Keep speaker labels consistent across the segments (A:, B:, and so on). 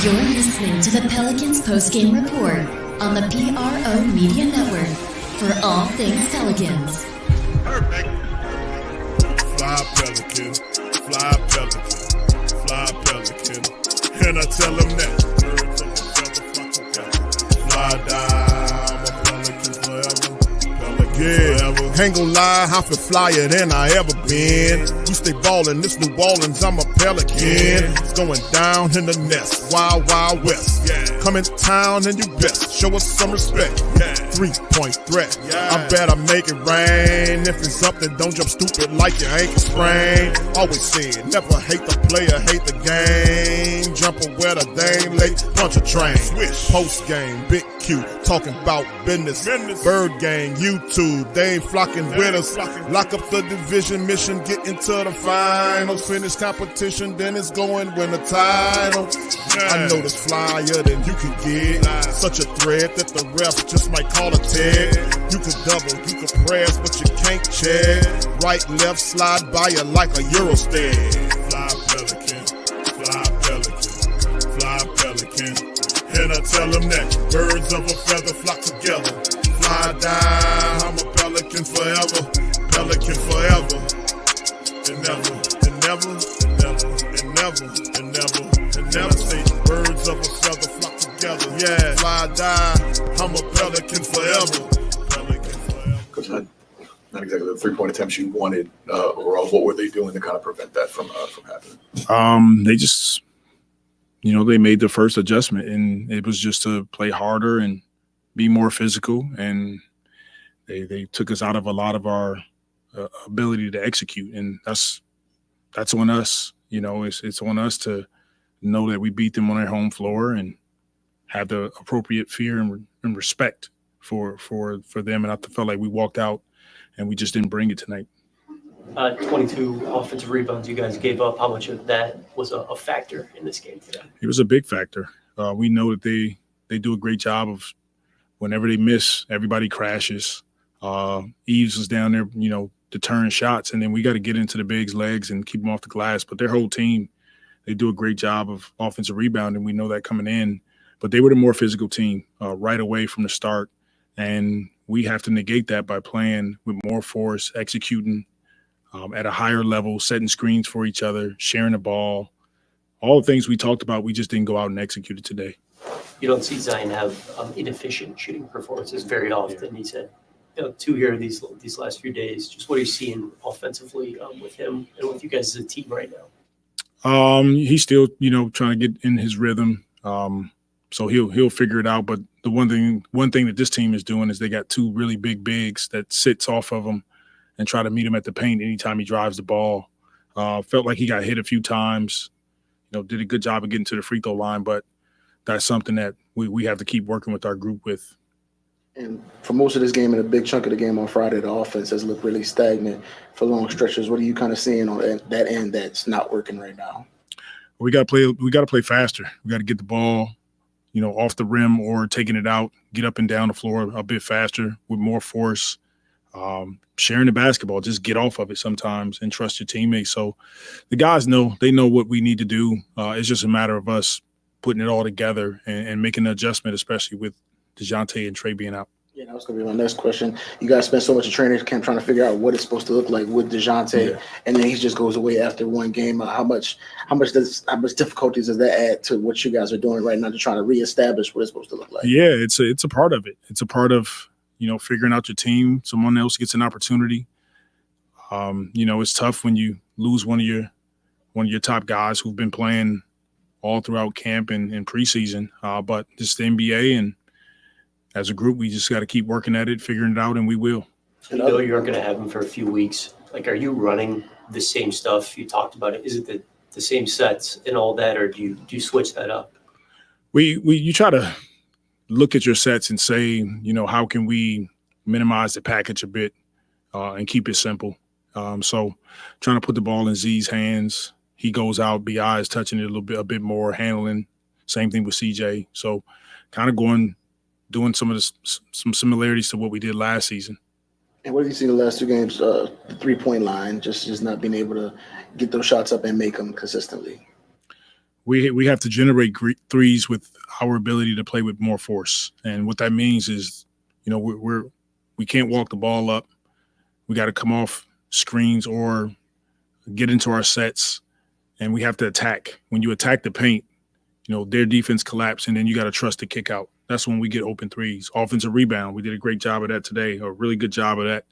A: You're listening to the Pelicans postgame report on the PRO Media Network for all things Pelicans.
B: Perfect. Fly Pelican, fly Pelican, fly Pelican. And I tell them that birds of a feather flock together. Fly down, I'm a Pelican forever. Pelican forever. Ain't gon' lie, I feel flyer than I ever been. We stay ballin', this New Orleans, I'm a Pelican. It's going down in the nest, wild, wild west. Come in town and you best, show us some respect. 3-point threat, I better make it rain. If it's up, then don't jump stupid like your ankle sprain. Always said, never hate the player, hate the game. Jumper where the dame late, punch a train. Post game, Big Q, talking about business. Bird gang, YouTube, they ain't flocking with us. Lock up the division mission, get into the finals. Finish competition, then it's going win the title. I know this flyer than you can get. Such a threat that the ref just might call a tag. You could double, you could press, but you can't check. Right, left, slide by you like a Eurostep. Fly Pelican, fly Pelican, fly Pelican. And I tell them that birds of a feather flock together. Fly down, I'm a Pelican forever, Pelican forever. And never, and never, and never, and never, and never, and never say birds of a feather flock together. Yeah, fly down, I'm a Pelican forever, Pelican forever.
C: Coach, not exactly the 3-point attempts you wanted overall. What were they doing to kind of prevent that from happening?
D: They just, they made the first adjustment, and it was just to play harder and be more physical, and they took us out of a lot of our ability to execute, and that's on us. It's on us to know that we beat them on their home floor and have the appropriate fear and respect for them. And I felt like we walked out and we just didn't bring it tonight.
E: 22 offensive rebounds you guys gave up. How much of that was a factor in this game today? It
D: was a big factor. We know that they do a great job of whenever they miss, everybody crashes. Eves was down there, deterring shots, and then we got to get into the bigs' legs and keep them off the glass. But their whole team, they do a great job of offensive rebounding. We know that coming in. But they were the more physical team right away from the start, and we have to negate that by playing with more force, executing at a higher level, setting screens for each other, sharing the ball. All the things we talked about, we just didn't go out and execute it today.
E: You don't see Zion have inefficient shooting performances very often. He said, 2 here these last few days. Just what are you seeing offensively with him and with you guys as a team right now?
D: He's still, trying to get in his rhythm. So he'll figure it out. But the one thing that this team is doing is they got 2 really big bigs that sits off of him and try to meet him at the paint anytime he drives the ball. Felt like he got hit a few times. Did a good job of getting to the free throw line, but that's something that we have to keep working with our group with.
F: And for most of this game and a big chunk of the game on Friday, the offense has looked really stagnant for long stretches. What are you kind of seeing on that end that's not working right now?
D: We got to play faster. We got to get the ball, off the rim or taking it out, get up and down the floor a bit faster with more force, sharing the basketball, just get off of it sometimes and trust your teammates. So the guys know what we need to do. It's just a matter of us putting it all together and making an adjustment, especially with DeJounte and Trey being out.
F: Yeah, that was going to be my next question. You guys spent so much of training camp trying to figure out what it's supposed to look like with DeJounte, and then he just goes away after one game. How much difficulties does that add to what you guys are doing right now to try to reestablish what it's supposed to look like?
D: Yeah, it's a part of it. It's a part of figuring out your team. Someone else gets an opportunity. It's tough when you lose one of your top guys who've been playing all throughout camp and preseason. But it's the NBA, and as a group, we just got to keep working at it, figuring it out, and we will.
E: You know you aren't going to have him for a few weeks. Like, are you running the same stuff? You talked about it. Is it the same sets and all that, or do you switch that up?
D: You try to look at your sets and say, how can we minimize the package a bit and keep it simple. So trying to put the ball in Z's hands. He goes out, BI is touching it a bit more, handling. Same thing with CJ. So kind of doing some similarities to what we did last season.
F: And what have you seen the last 2 games? The 3-point line, just not being able to get those shots up and make them consistently.
D: we have to generate threes with our ability to play with more force. And what that means is, you know, we can't walk the ball up. We got to come off screens or get into our sets, and we have to attack. When you attack the paint, you know, their defense collapse, and then you got to trust the kick out. That's when we get open threes. Offensive rebound, we did a great job of that today, a really good job of that.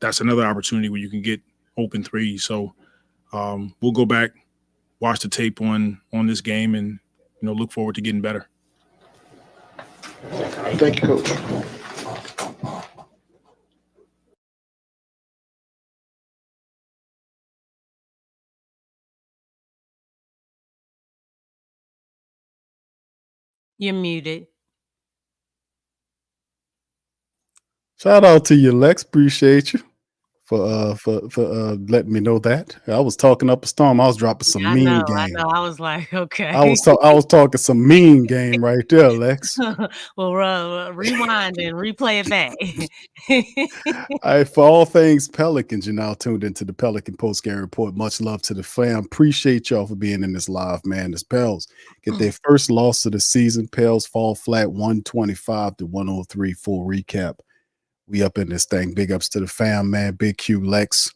D: That's another opportunity where you can get open threes. So we'll go back, watch the tape on this game, and, you know, look forward to getting better.
F: Thank you, Coach.
G: You're muted.
H: Shout out to you, Lex. Appreciate you for letting me know that. I was talking up a storm. I was dropping some
G: I
H: mean
G: know.
H: game.
G: I was like, okay.
H: I was talking some mean game right there, Lex.
G: Well, rewind and replay it back.
H: All right, for all things Pelicans, you're now tuned into the Pelican Postgame Report. Much love to the fam. Appreciate y'all for being in this live, man. As Pels get their first loss of the season. Pels fall flat 125-103. Full recap. We up in this thing. Big ups to the fam, man. Big Q, Lex.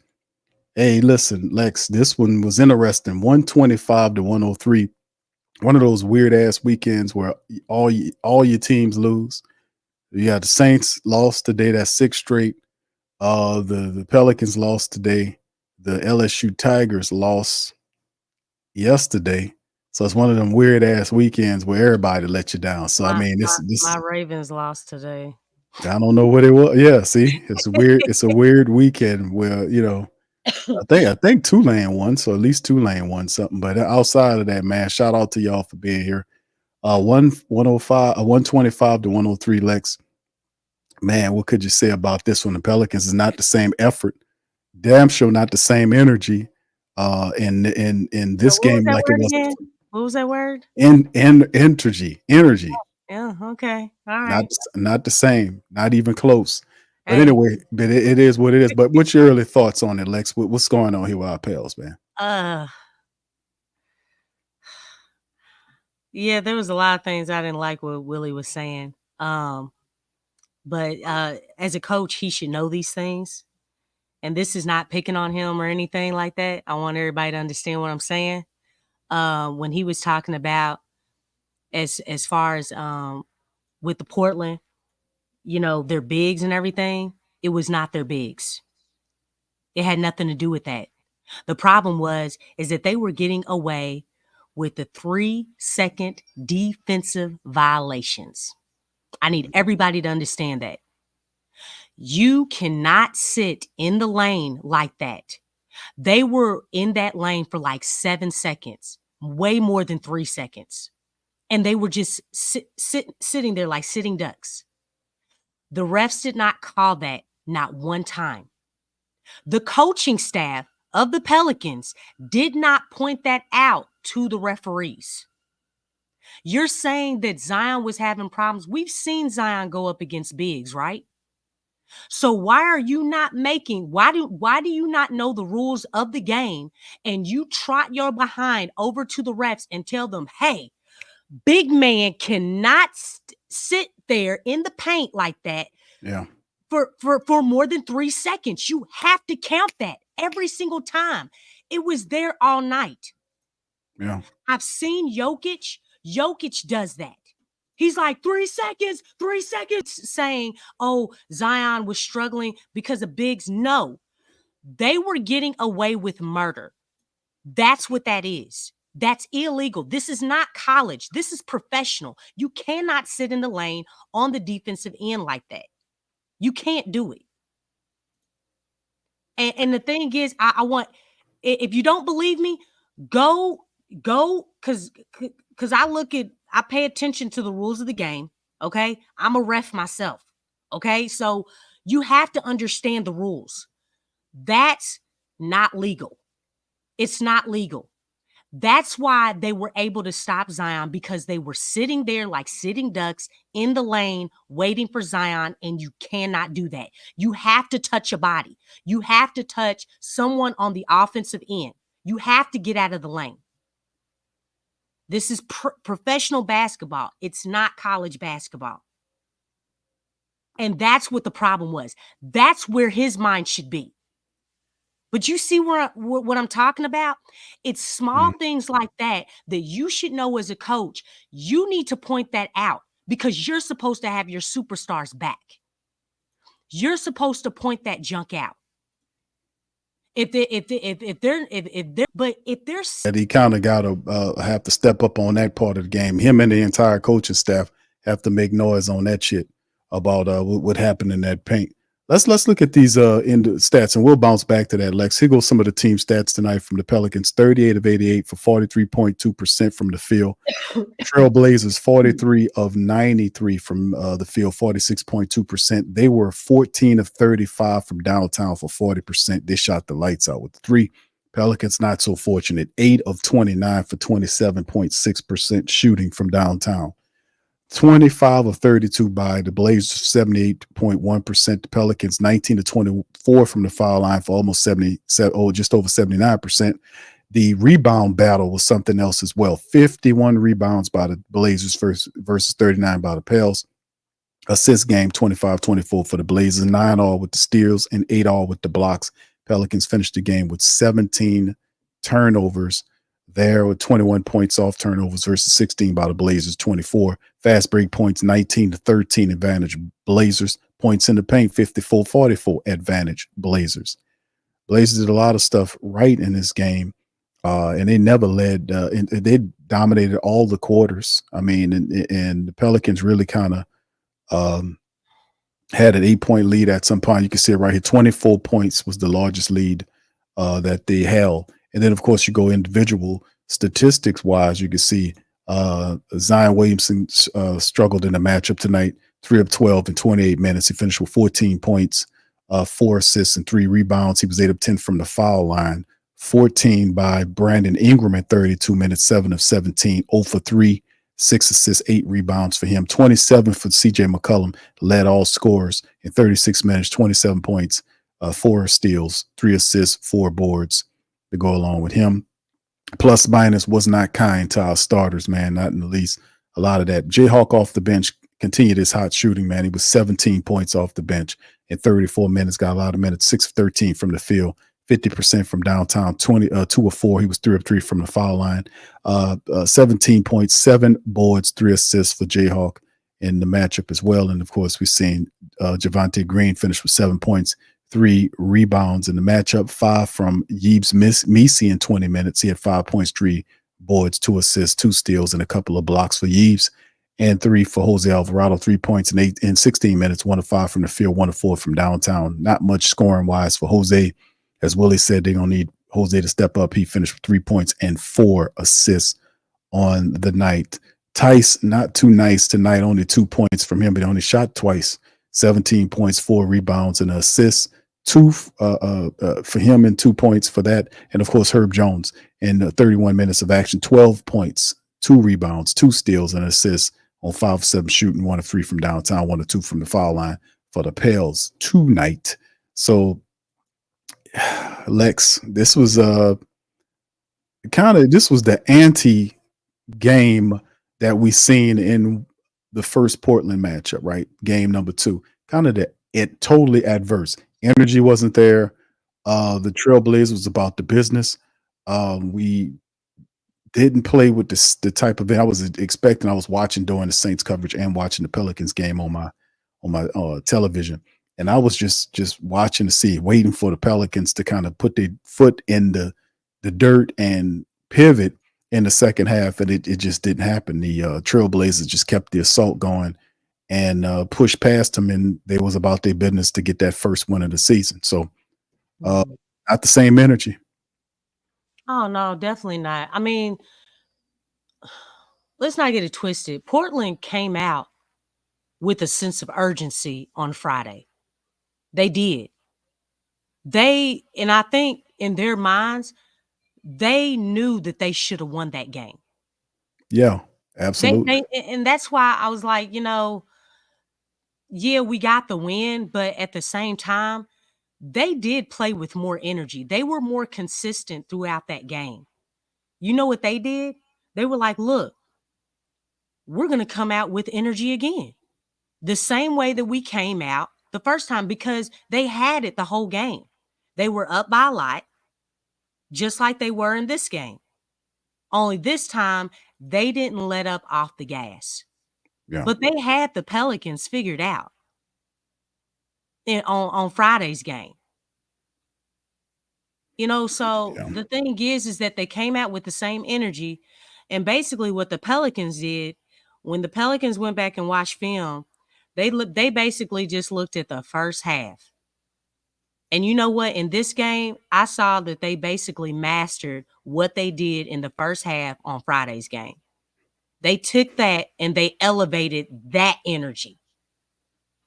H: Hey, listen, Lex, this one was interesting. 125-103. One of those weird ass weekends where all your teams lose. You got the Saints lost today. That's 6 straight. The Pelicans lost today. The LSU Tigers lost yesterday. So it's one of them weird ass weekends where everybody let you down. So I mean, this
G: my Ravens lost today.
H: I don't know what it was. Yeah, see, it's weird. It's a weird weekend where, you know, I think Tulane won, so at least Tulane won something. But outside of that, man, shout out to y'all for being here. 125-103, Lex. Man, what could you say about this one? The Pelicans is not the same effort, damn sure not the same energy. In this game, like it was.
G: Again? What was that word?
H: Energy.
G: Yeah. Okay. All right.
H: Not the same. Not even close. But
G: Hey.
H: anyway, but it is what it is. But what's your early thoughts on it, Lex? What's going on here with our Pels, man?
G: Yeah, there was a lot of things I didn't like what Willie was saying. But as a coach, he should know these things. And this is not picking on him or anything like that. I want everybody to understand what I'm saying. When he was talking about as far as with the Portland, you know, their bigs and everything, it was not their bigs. It had nothing to do with that. The problem is that they were getting away with the 3-second defensive violations. I need everybody to understand that. You cannot sit in the lane like that. They were in that lane for like 7 seconds, way more than 3 seconds. And they were just sitting there like sitting ducks. The refs did not call that, not one time. The coaching staff of the Pelicans did not point that out to the referees. You're saying that Zion was having problems. We've seen Zion go up against bigs, right? So why are you not why do you not know the rules of the game and you trot your behind over to the refs and tell them, hey, big man cannot sit there in the paint like that.
H: Yeah.
G: For more than 3 seconds. You have to count that every single time. It was there all night.
H: Yeah.
G: I've seen Jokic. Jokic does that. He's like 3 seconds, saying, oh, Zion was struggling because of bigs. No, they were getting away with murder. That's what that is. That's illegal. This is not college. This is professional. You cannot sit in the lane on the defensive end like that. You can't do it. And the thing is, I want, if you don't believe me, go, because I pay attention to the rules of the game, okay? I'm a ref myself, okay? So you have to understand the rules. That's not legal. It's not legal. That's why they were able to stop Zion, because they were sitting there like sitting ducks in the lane waiting for Zion, and you cannot do that. You have to touch a body. You have to touch someone on the offensive end. You have to get out of the lane. This is professional basketball. It's not college basketball. And that's what the problem was. That's where his mind should be. But you see what I'm talking about? It's small things like that that you should know as a coach. You need to point that out because you're supposed to have your superstars back. You're supposed to point that junk out. If they're
H: he kind of got to have to step up on that part of the game. Him and the entire coaching staff have to make noise on that shit about what happened in that paint. Let's look at these in the stats, and we'll bounce back to that, Lex. Here goes some of the team stats tonight from the Pelicans: 38 of 88 for 43.2% from the field. Trailblazers 43 of 93 from the field, 46.2%. They were 14 of 35 from downtown for 40%. They shot the lights out with the three. Pelicans not so fortunate: 8 of 29 for 27.6% shooting from downtown. 25 of 32 by the Blazers, 78.1%. The Pelicans 19 to 24 from the foul line for almost 77, just over 79%. The rebound battle was something else as well. 51 rebounds by the Blazers versus 39 by the Pels. Assist game 25-24 for the Blazers, 9 all with the steals and 8 all with the blocks. Pelicans finished the game with 17 turnovers. There with 21 points off turnovers versus 16 by the Blazers, 24. Fast break points, 19 to 13 advantage Blazers. Points in the paint, 54-44 advantage Blazers. Blazers did a lot of stuff right in this game, and they never led. They dominated all the quarters. I mean, and the Pelicans really kind of had an 8-point lead at some point. You can see it right here. 24 points was the largest lead that they held. And then, of course, you go individual statistics wise, you can see Zion Williamson struggled in the matchup tonight, 3 of 12 in 28 minutes. He finished with 14 points, 4 assists, and 3 rebounds. He was 8 of 10 from the foul line. 14 by Brandon Ingram at 32 minutes, 7 of 17, 0 for 3, 6 assists, 8 rebounds for him. 27 for CJ McCollum, led all scorers in 36 minutes, 27 points, 4 steals, 3 assists, 4 boards to go along with him. Plus minus was not kind to our starters, man, not in the least. A lot of that. Jayhawk off the bench continued his hot shooting, man. He was 17 points off the bench in 34 minutes, got a lot of minutes, 6 of 13 from the field, 50% from downtown, 2 of 4. He was 3 of 3 from the foul line, 17 points, 7 boards, 3 assists for Jayhawk in the matchup as well. And, of course, we've seen Javonte Green finish with 7 points, 3 rebounds in the matchup, 5 from Yves Missi in 20 minutes. He had 5 points, 3 boards, 2 assists, 2 steals, and a couple of blocks for Yves, and 3 for Jose Alvarado, 3 points in 16 minutes, 1 of 5 from the field, 1 of 4 from downtown. Not much scoring wise for Jose. As Willie said, they're going to need Jose to step up. He finished with 3 points and 4 assists on the night. Tice, not too nice tonight, only 2 points from him, but he only shot twice. 17 points, 4 rebounds, and an assist. 2 for him and 2 points for that. And, of course, Herb Jones in 31 minutes of action, 12 points, 2 rebounds, 2 steals, and assists on 5 of 7 shooting, 1 of 3 from downtown, 1 of 2 from the foul line for the Pels tonight. So, Lex, this was the anti-game that we seen in the first Portland matchup, right? Game number 2. Kind of totally adverse. Energy wasn't there. The Trailblazers was about the business. We didn't play with the type of I was expecting. I was watching during the Saints coverage and watching the Pelicans game on my television, and I was just watching to see, waiting for the Pelicans to kind of put their foot in the dirt and pivot in the second half, and it just didn't happen. The Trailblazers just kept the assault going and pushed past them, and they was about their business to get that first win of the season. So not the same energy.
G: Oh, no, definitely not. I mean, let's not get it twisted. Portland came out with a sense of urgency on Friday. They did. And I think in their minds, they knew that they should have won that game.
H: Yeah, absolutely.
G: And that's why I was like, yeah, we got the win, but at the same time, they did play with more energy. They were more consistent throughout that game. You know what they did? They were like, look, we're going to come out with energy again. The same way that we came out the first time, because they had it the whole game. They were up by a lot, just like they were in this game. Only this time, they didn't let up off the gas.
H: Yeah.
G: But they had the Pelicans figured out on Friday's game. You know, so
H: Yeah.
G: the thing is that they came out with the same energy. And basically what the Pelicans did, when the Pelicans went back and watched film, they basically just looked at the first half. And you know what? In this game, I saw that they basically mastered what they did in the first half on Friday's game. They took that and they elevated that energy,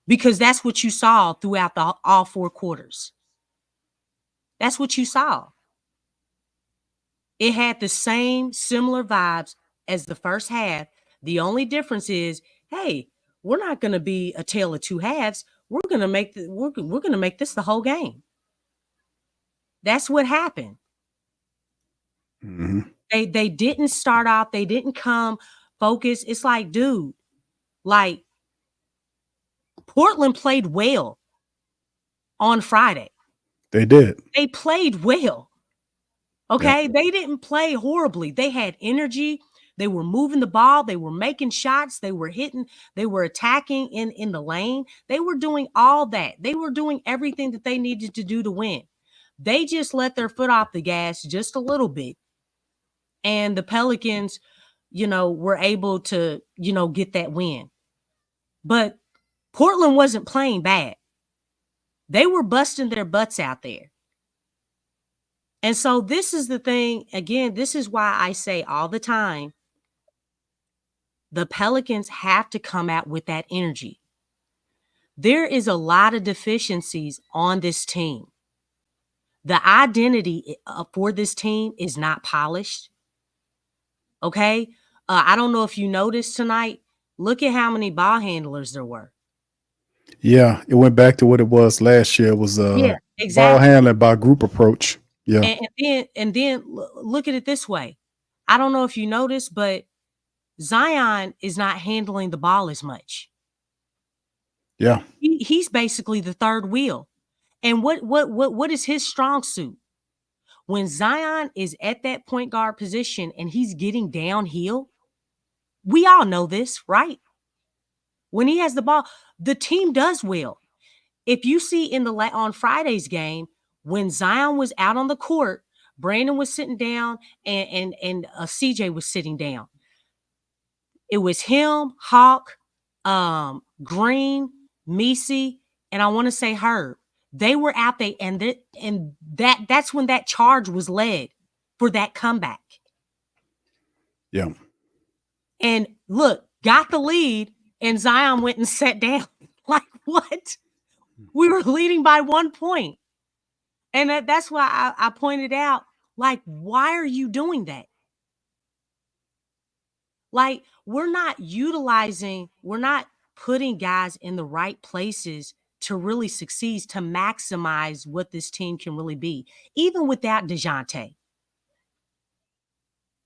G: because that's what you saw throughout all 4 quarters. That's what you saw. It had the same similar vibes as the first half. The only difference is, hey, we're not going to be a tale of two halves. We're going to make we're going to make this the whole game. That's what happened.
H: Mm-hmm.
G: They didn't start off. They didn't come focused. It's like, dude, like Portland played well on Friday.
H: They did.
G: They played well. Okay. Yep. They didn't play horribly. They had energy. They were moving the ball. They were making shots. They were hitting. They were attacking in the lane. They were doing all that. They were doing everything that they needed to do to win. They just let their foot off the gas just a little bit. And the Pelicans, were able to, get that win. But Portland wasn't playing bad. They were busting their butts out there. And so this is the thing. Again, this is why I say all the time, the Pelicans have to come out with that energy. There is a lot of deficiencies on this team. The identity for this team is not polished. Okay? I don't know if you noticed tonight. Look at how many ball handlers there were.
H: Yeah, it went back to what it was last year. It was
G: exactly.
H: Ball handling by group approach. Yeah.
G: And then look at it this way. I don't know if you noticed, but Zion is not handling the ball as much.
H: Yeah.
G: He's basically the third wheel. And what is his strong suit? When Zion is at that point guard position and he's getting downhill, we all know this, right? When he has the ball, the team does well. If you see on Friday's game, when Zion was out on the court, Brandon was sitting down and CJ was sitting down. It was him, Hawk, Green, Messi, and I want to say Herb. They were out there, and that's when that charge was led for that comeback.
H: Yeah.
G: And look, got the lead, and Zion went and sat down. Like, what? We were leading by 1 point. And that's why I pointed out, like, why are you doing that? Like, we're not putting guys in the right places to really succeed, to maximize what this team can really be, even without DeJounte.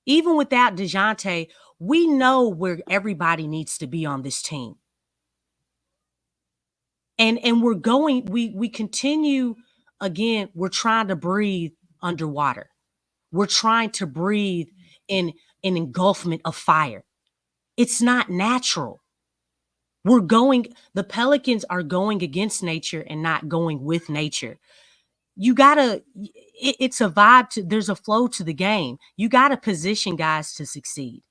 G: Even without DeJounte, we know where everybody needs to be on this team. And we continue, again, we're trying to breathe underwater. We're trying to breathe in an engulfment of fire. It's not natural. The Pelicans are going against nature and not going with nature. It's a vibe there's a flow to the game. You got to position guys to succeed.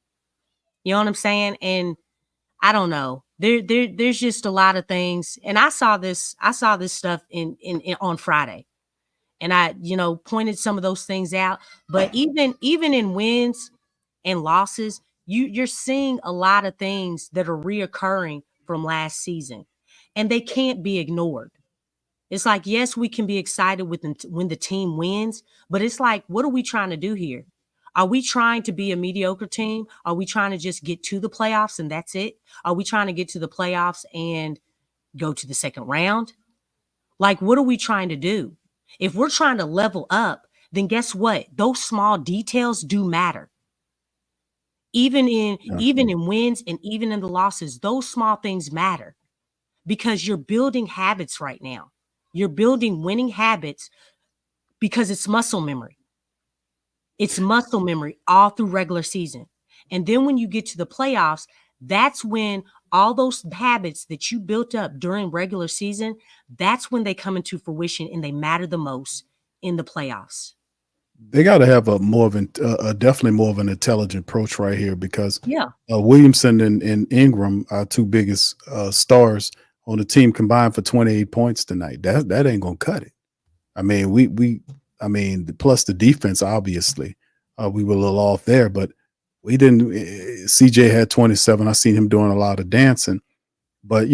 G: You know what I'm saying? And I don't know. There's just a lot of things. And I saw this stuff in on Friday. And I, pointed some of those things out. But even in wins and losses, you're seeing a lot of things that are reoccurring from last season, and they can't be ignored. It's like, yes, we can be excited when the team wins, but it's like, what are we trying to do here? Are we trying to be a mediocre team? Are we trying to just get to the playoffs and that's it? Are we trying to get to the playoffs and go to the second round? Like, what are we trying to do? If we're trying to level up, then guess what? Those small details do matter. even in
H: Yeah.
G: even in wins and even in the losses, those small things matter because you're building habits right now. You're building winning habits because it's muscle memory. It's muscle memory all through regular season. And then when you get to the playoffs, that's when all those habits that you built up during regular season, that's when they come into fruition and they matter the most in the playoffs.
H: They got to have a more of definitely more of an intelligent approach right here because
G: Yeah.
H: Williamson and Ingram, our two biggest stars on the team, combined for 28 points tonight. That ain't gonna cut it. I mean, plus the defense, obviously, we were a little off there, but we didn't. CJ had 27. I seen him doing a lot of dancing, but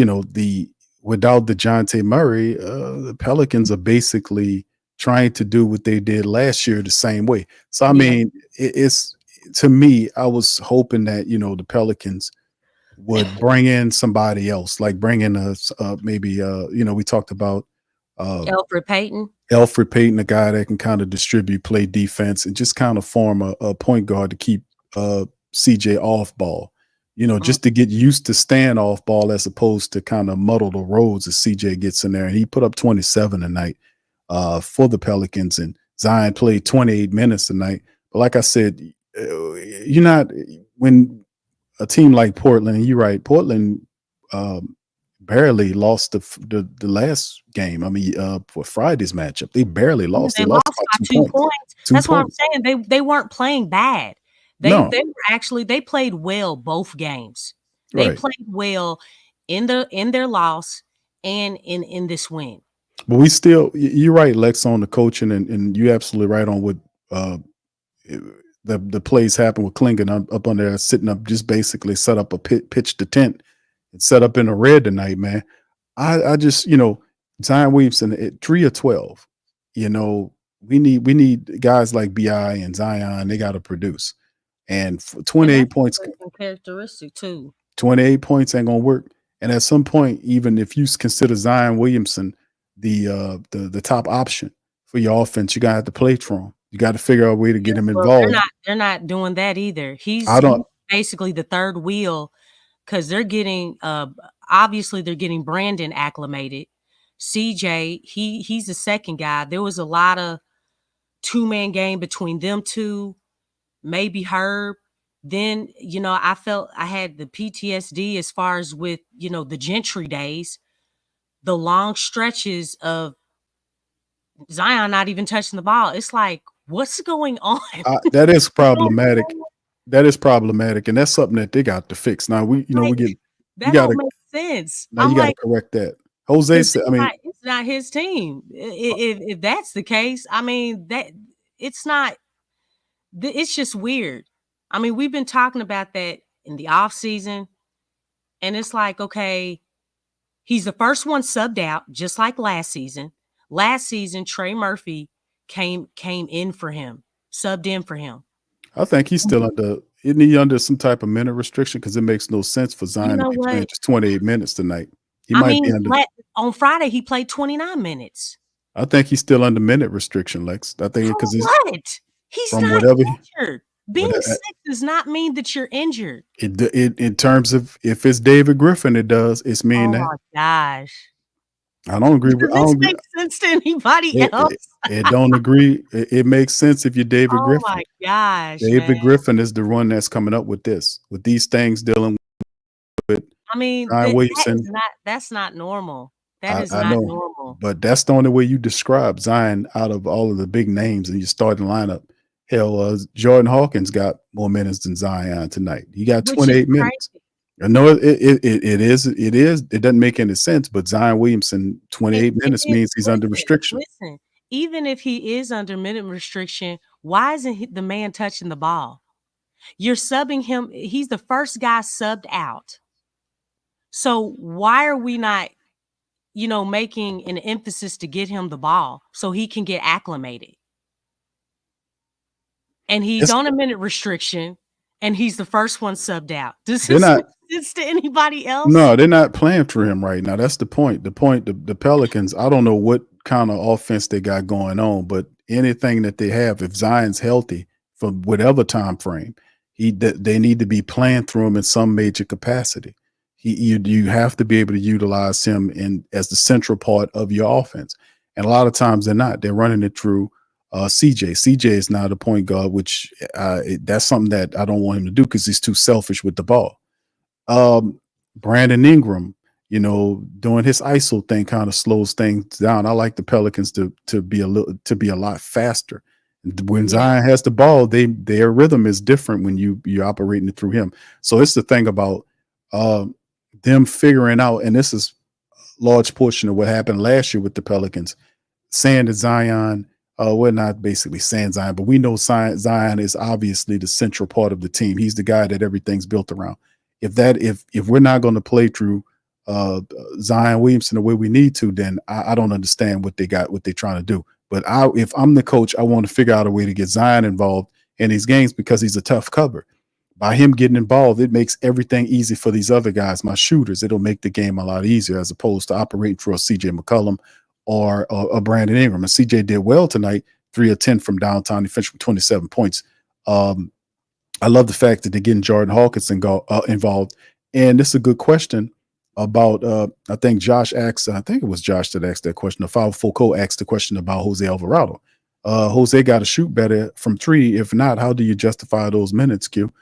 H: without DeJounte Murray, the Pelicans are basically trying to do what they did last year the same way. So I mean, it's to me, I was hoping that the Pelicans would bring in somebody else, like bring in maybe we talked about
G: Elfrid Payton.
H: Alfred Payton, a guy that can kind of distribute, play defense, and just kind of form a point guard to keep CJ off ball. Just to get used to staying off ball as opposed to kind of muddle the roads as CJ gets in there. And he put up 27 tonight for the Pelicans, and Zion played 28 minutes tonight. But like I said, when a team like Portland, you're right, Portland barely lost the last game. I mean, for Friday's matchup, they barely lost.
G: They lost by 2 points. That's what I'm saying. They weren't playing bad. They were actually, they played well both games. They played well in their loss and in this win.
H: But we still, you're right, Lex, on the coaching, and you're absolutely right on what the plays happen with Klingon up on there, sitting up, just basically set up a pitch the tent and set up in the red tonight, man. I just, Zion Williamson at 3 of 12. We need guys like BI and Zion. They got to produce, and 28 points.
G: Characteristic too.
H: 28 points ain't gonna work. And at some point, even if you consider Zion Williamson the top option for your offense, you gotta have to play for him. You got to figure out a way to get him involved.
G: They're not doing that either. He's basically the third wheel because they're getting obviously they're getting Brandon acclimated. CJ, he's the second guy. There was a lot of two-man game between them two, maybe Herb. Then, I felt I had the PTSD as far as with, the Gentry days, the long stretches of Zion not even touching the ball. It's like, what's going on?
H: That is problematic. That is problematic, and that's something that they got to fix. Now we don't make sense. Now you got to correct that. Jose said,
G: it's not his team. If that's the case, I mean that it's not. It's just weird. I mean, we've been talking about that in the off season, and it's like, okay, he's the first one subbed out, just like last season. Last season, Trey Murphy came in for him, subbed in for him.
H: I think he's still under some type of minute restriction because it makes no sense for Zion to be playing just 28 minutes tonight.
G: On Friday he played 29 minutes.
H: I think he's still under minute restriction, Lex. I think because
G: he's not injured. Being sick does not mean that you're injured.
H: It in terms of if it's David Griffin, it does. It's mean that.
G: Oh my gosh.
H: I don't agree with.
G: Does this make sense to anybody else?
H: It don't agree. It makes sense if you're David Griffin.
G: Oh my gosh,
H: David Griffin is the one that's coming up with these things, dealing with.
G: I mean, that's not normal. That is not normal.
H: But that's the only way you describe Zion out of all of the big names in your starting lineup. Hell, Jordan Hawkins got more minutes than Zion tonight. He got 28 minutes. I know it is. It doesn't make any sense, but Zion Williamson, 28 minutes means he's under restriction.
G: Listen, even if he is under minute restriction, why isn't the man touching the ball? You're subbing him. He's the first guy subbed out. So why are we not, making an emphasis to get him the ball so he can get acclimated? And he's on a minute restriction, and he's the first one subbed out. Does this make sense to anybody else?
H: No, they're not playing for him right now. That's the point. The Pelicans, I don't know what kind of offense they got going on, but anything that they have, if Zion's healthy for whatever time frame, They need to be playing through him in some major capacity. You have to be able to utilize him as the central part of your offense. And a lot of times they're not. They're running it through CJ. CJ is now the point guard, which that's something that I don't want him to do because he's too selfish with the ball. Brandon Ingram, doing his ISO thing kind of slows things down. I like the Pelicans to be a lot faster. When Zion has the ball, their rhythm is different when you're operating it through him. So it's the thing about them figuring out, and this is a large portion of what happened last year with the Pelicans, saying that Zion, we're not basically saying Zion, but we know Zion is obviously the central part of the team. He's the guy that everything's built around. If we're not going to play through Zion Williamson the way we need to, then I don't understand what they're trying to do. But if I'm the coach, I want to figure out a way to get Zion involved in these games because he's a tough cover. By him getting involved, it makes everything easy for these other guys, my shooters. It'll make the game a lot easier as opposed to operating for a CJ McCollum or a Brandon Ingram. And CJ did well tonight, 3 of 10 from downtown. He finished with 27 points. I love the fact that they're getting Jordan Hawkins involved. And this is a good question about, I think it was Josh that asked that question. The 5-4 asked the question about Jose Alvarado. Jose got to shoot better from 3. If not, how do you justify those minutes, Q?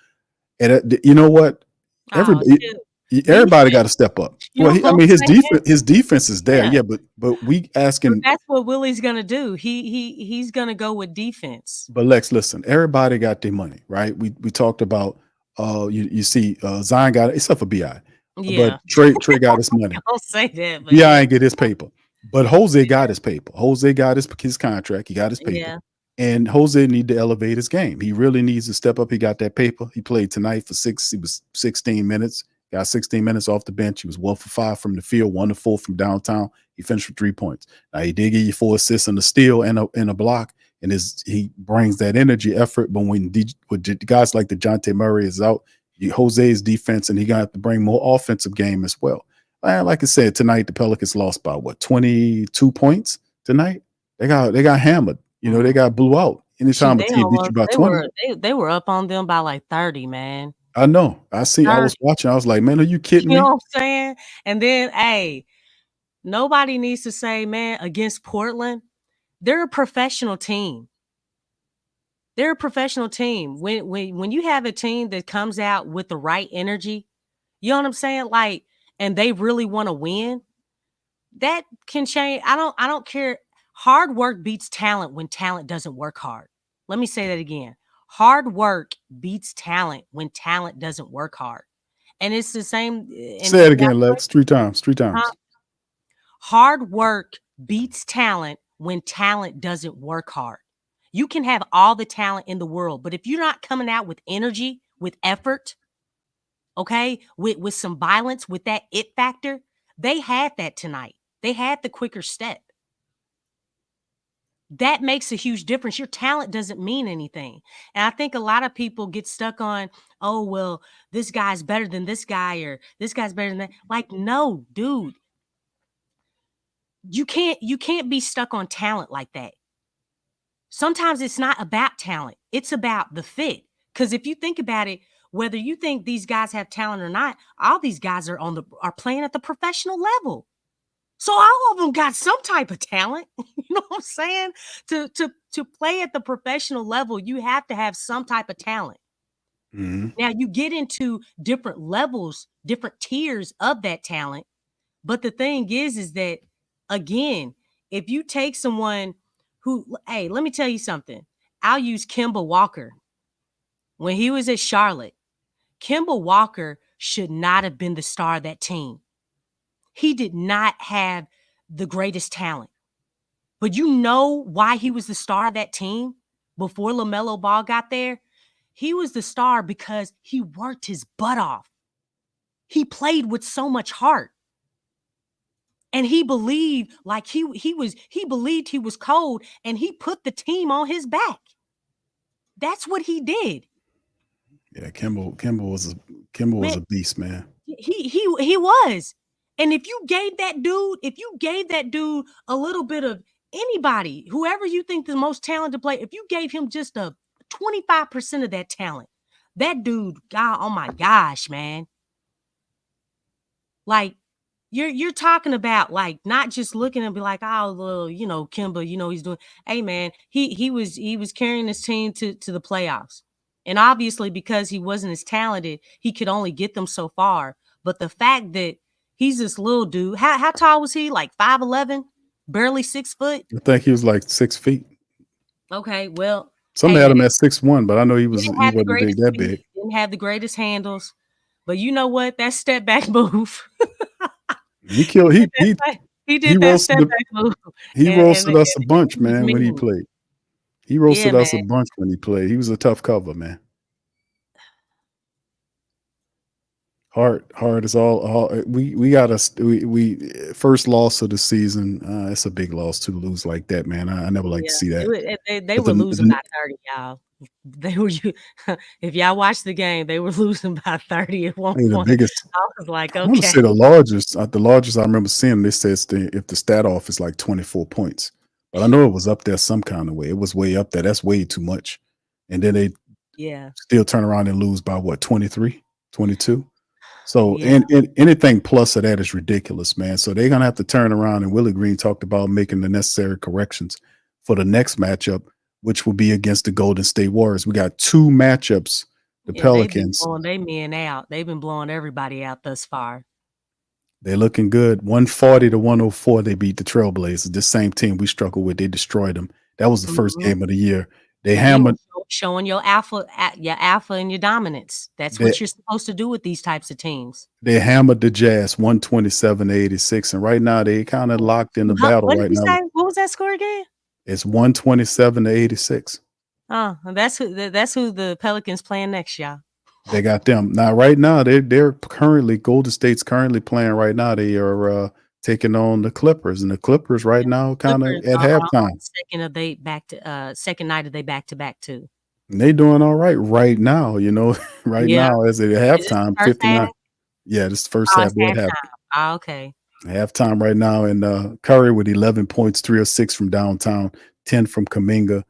H: And you know what? Everybody got to step up. Well, his defense is there, but we asking.
G: That's what Willie's gonna do. He's gonna go with defense.
H: But Lex, listen, everybody got their money, right? We talked about. You see, Zion got it, except for Bi.
G: Yeah,
H: but Trey got his money.
G: Don't say that.
H: But Bi ain't get his paper, but Jose got his paper. Jose got his contract. He got his paper.
G: Yeah.
H: And Jose need to elevate his game. He really needs to step up. He got that paper. He played tonight for 16 minutes. Got 16 minutes off the bench. He was 1 for 5 from the field, 1 for 4 from downtown. He finished with 3 points. Now he did give you 4 assists and a steal and a block, and he brings that energy, effort. But when guys like DeJounte Murray is out, Jose's defense, and he got to bring more offensive game as well. Like I said, tonight the Pelicans lost by 22 points tonight. They got hammered. They got blew out. Anytime a team beat you by 20,
G: they were up on them by like 30, man.
H: I know. I was watching. I was like, man, are you kidding me?
G: You know what I'm saying? And then, nobody needs to say, man, against Portland, they're a professional team. They're a professional team. When you have a team that comes out with the right energy, you know what I'm saying? Like, and they really want to win, that can change. I don't care. Hard work beats talent when talent doesn't work hard. Let me say that again. Hard work beats talent when talent doesn't work hard. And it's the same.
H: Say it again, Lex. 3 times. 3 times.
G: Hard work beats talent when talent doesn't work hard. You can have all the talent in the world, but if you're not coming out with energy, with effort, okay, with some violence, with that it factor, they had that tonight. They had the quicker step. That makes a huge difference. Your talent doesn't mean anything. And I think a lot of people get stuck on, oh, well, this guy's better than this guy, or this guy's better than that. Like, no, dude. You can't be stuck on talent like that. Sometimes it's not about talent. It's about the fit. Because if you think about it, whether you think these guys have talent or not, all these guys are playing at the professional level. So all of them got some type of talent. You know what I'm saying? To play at the professional level, you have to have some type of talent.
H: Mm-hmm.
G: Now you get into different levels, different tiers of that talent. But the thing is that, again, if you take someone who, hey, let me tell you something. I'll use Kemba Walker. When he was at Charlotte, Kemba Walker should not have been the star of that team. He did not have the greatest talent. But you know why he was the star of that team before LaMelo Ball got there? He was the star because he worked his butt off. He played with so much heart. And he believed like he believed he was cold, and he put the team on his back. That's what he did.
H: Yeah, Kemba was a beast, man.
G: He was. And if you gave that dude a little bit of anybody, whoever you think the most talented player, if you gave him just a 25% of that talent, That dude, God, oh my gosh, man. Like, you're talking about, like, not just looking and be like, oh, well, Kimba, he's doing. Hey, man, he was carrying his team to the playoffs, and obviously because he wasn't as talented, he could only get them so far. But the fact that he's this little dude, how tall was he? Like 5'11", barely 6 foot.
H: I think he was like 6 feet.
G: Okay, well,
H: Some
G: hey,
H: had him
G: man,
H: at 6'1", but I know he
G: didn't have the
H: wasn't big
G: greatest
H: that
G: feet,
H: big.
G: didn't have the greatest handles, but you know what? That step back move.
H: He killed. He
G: He did that step back move.
H: he
G: And
H: roasted us a bunch,
G: he was
H: man, when he
G: mean.
H: played. He
G: Yeah,
H: roasted us a
G: man.
H: bunch when he played. He was a tough cover, man. Hard is all. We got us. We first loss of the season. It's a big loss to lose like that, man. I never like to see that.
G: They were losing by 30, y'all. They were if y'all watched the game, they were losing by 30 at one
H: I think
G: point.
H: the biggest.
G: I was like,
H: I want to
G: okay.
H: say the largest I remember seeing. They said if the stat off is like 24 points, but I know it was up there some kind of way. It was way up there. That's way too much. And then they still turn around and lose by what 23, 22. So
G: Yeah.
H: and anything plus of that is ridiculous, man. So they're gonna have to turn around. And Willie Green talked about making the necessary corrections for the next matchup, which will be against the Golden State Warriors. We got 2 matchups. The Pelicans.
G: They've been blowing their men out. They've been blowing everybody out thus far.
H: They're looking good. 140-104. They beat the Trailblazers. This same team we struggled with. They destroyed them. That was the first game of the year. They hammered.
G: Showing your alpha and your dominance. That's what you're supposed to do with these types of teams.
H: They hammered the Jazz 127-86, and right now they kind of locked in the battle right now.
G: Say? What was that score again?
H: It's 127-86.
G: Oh, that's who the Pelicans playing next, y'all.
H: They got them now. Right now, they're currently Golden State's currently playing right now. They are taking on the Clippers, and the Clippers right now kind of at halftime.
G: Second night of they back-to-back too.
H: And they doing all right now. Now as at halftime, 59. Yeah, this first half.
G: Oh, okay.
H: Halftime right now, and Curry with 11 points, 3 of 6 from downtown, 10 from Kuminga,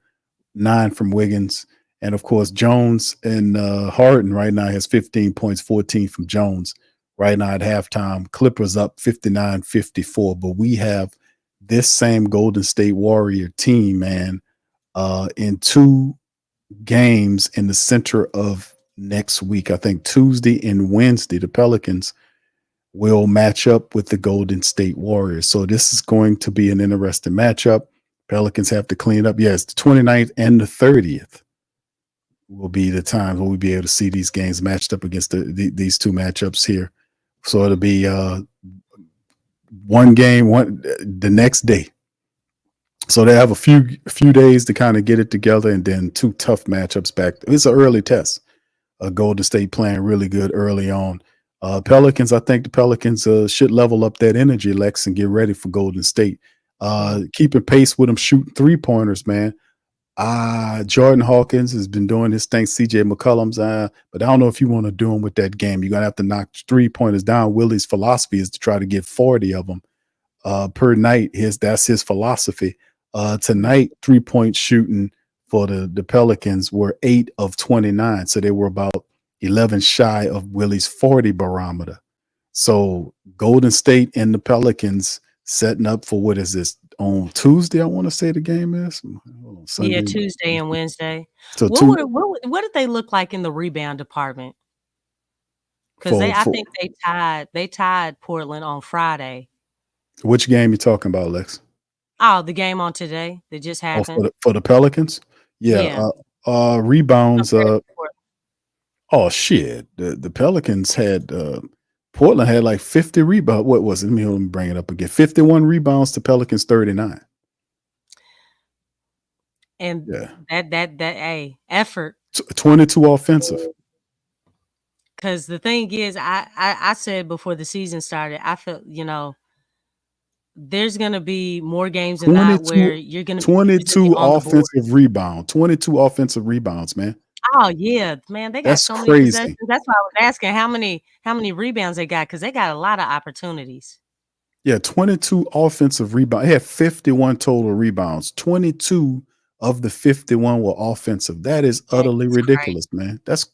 H: 9 from Wiggins. And of course, Jones and Harden right now has 15 points, 14 from Jones right now at halftime. Clippers up 59-54. But we have this same Golden State Warrior team, man, in 2 games in the center of next week. I think Tuesday and Wednesday, the Pelicans will match up with the Golden State Warriors. So this is going to be an interesting matchup. Pelicans have to clean up. Yes, the 29th and the 30th. Will be the times when we'll be able to see these games matched up against these 2 matchups here. So it'll be one game the next day. So they have a few days to kind of get it together, and then 2 tough matchups back. It's an early test. Golden State playing really good early on. Pelicans, I think the Pelicans should level up that energy, Lex, and get ready for Golden State. Keeping pace with them shooting 3-pointers, man. Jordan Hawkins has been doing his thing. CJ McCollum's, but I don't know if you want to do him with that game. You're gonna have to knock 3-pointers down. Willie's philosophy is to try to get 40 of them per night. That's his philosophy. Tonight, 3-point shooting for the Pelicans were 8 of 29, so they were about 11 shy of Willie's 40 barometer. So Golden State and the Pelicans setting up for what is this? On Tuesday, I want to say the game is.
G: Sunday, Tuesday and Wednesday.
H: So
G: what did they look like in the rebound department? Because I think they tied Portland on Friday.
H: Which game you talking about, Lex?
G: Oh, the game on today that just happened.
H: For the Pelicans? Yeah. Rebounds. Oh shit. The Pelicans had Portland had like 50 rebounds. What was it? Let me bring it up again. 51 rebounds to Pelicans 39.
G: And that effort.
H: 22 offensive.
G: Because the thing is, I said before the season started, I felt, there's going to be more games than not where you're going to
H: 22 offensive rebounds. 22 offensive rebounds, man.
G: Oh yeah, man! They got so many possessions. That's why I was asking how many rebounds they got, because they got a lot of opportunities.
H: Yeah, 22 offensive rebounds. They had 51 total rebounds. 22 of the 51 were offensive. That is utterly
G: That's
H: ridiculous, man. That's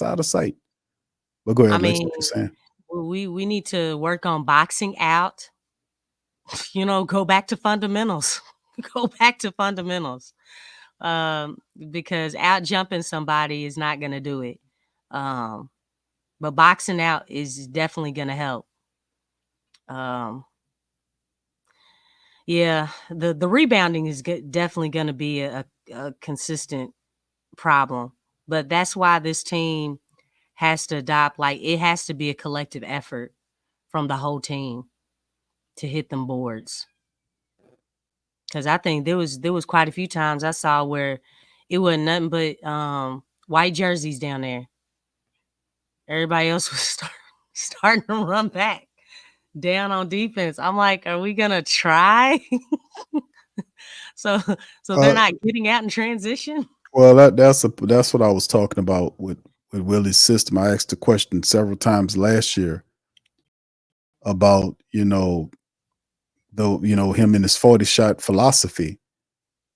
H: out of sight. But go
G: I
H: ahead, Lex,
G: mean,
H: what you saying?
G: we need to work on boxing out. Go back to fundamentals. Go back to fundamentals. Because out jumping somebody is not going to do it. But boxing out is definitely going to help. Yeah, the rebounding is definitely going to be a consistent problem. But that's why this team has to adopt, like, it has to be a collective effort from the whole team to hit them boards. Because I think there was quite a few times I saw where it wasn't nothing but white jerseys down there. Everybody else was starting to run back down on defense. I'm like, are we gonna try? so they're not getting out in transition.
H: Well, that's what I was talking about with Willie's system. I asked the question several times last year about him in his 40-shot philosophy.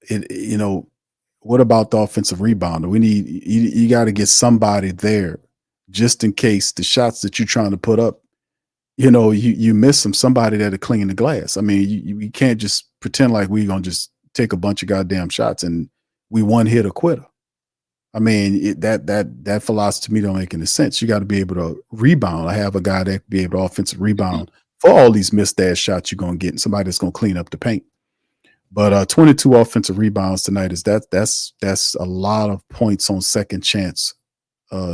H: What about the offensive rebounder? We need you got to get somebody there just in case the shots that you're trying to put up, you miss them. Somebody that'll clean the glass. I mean, you can't just pretend like we're gonna just take a bunch of goddamn shots and we one hit a quitter. I mean, that philosophy to me don't make any sense. You got to be able to rebound. I have a guy that be able to offensive rebound for all these missed ass shots you're gonna get, and somebody that's gonna clean up the paint. But 22 offensive rebounds tonight that's a lot of points on second chance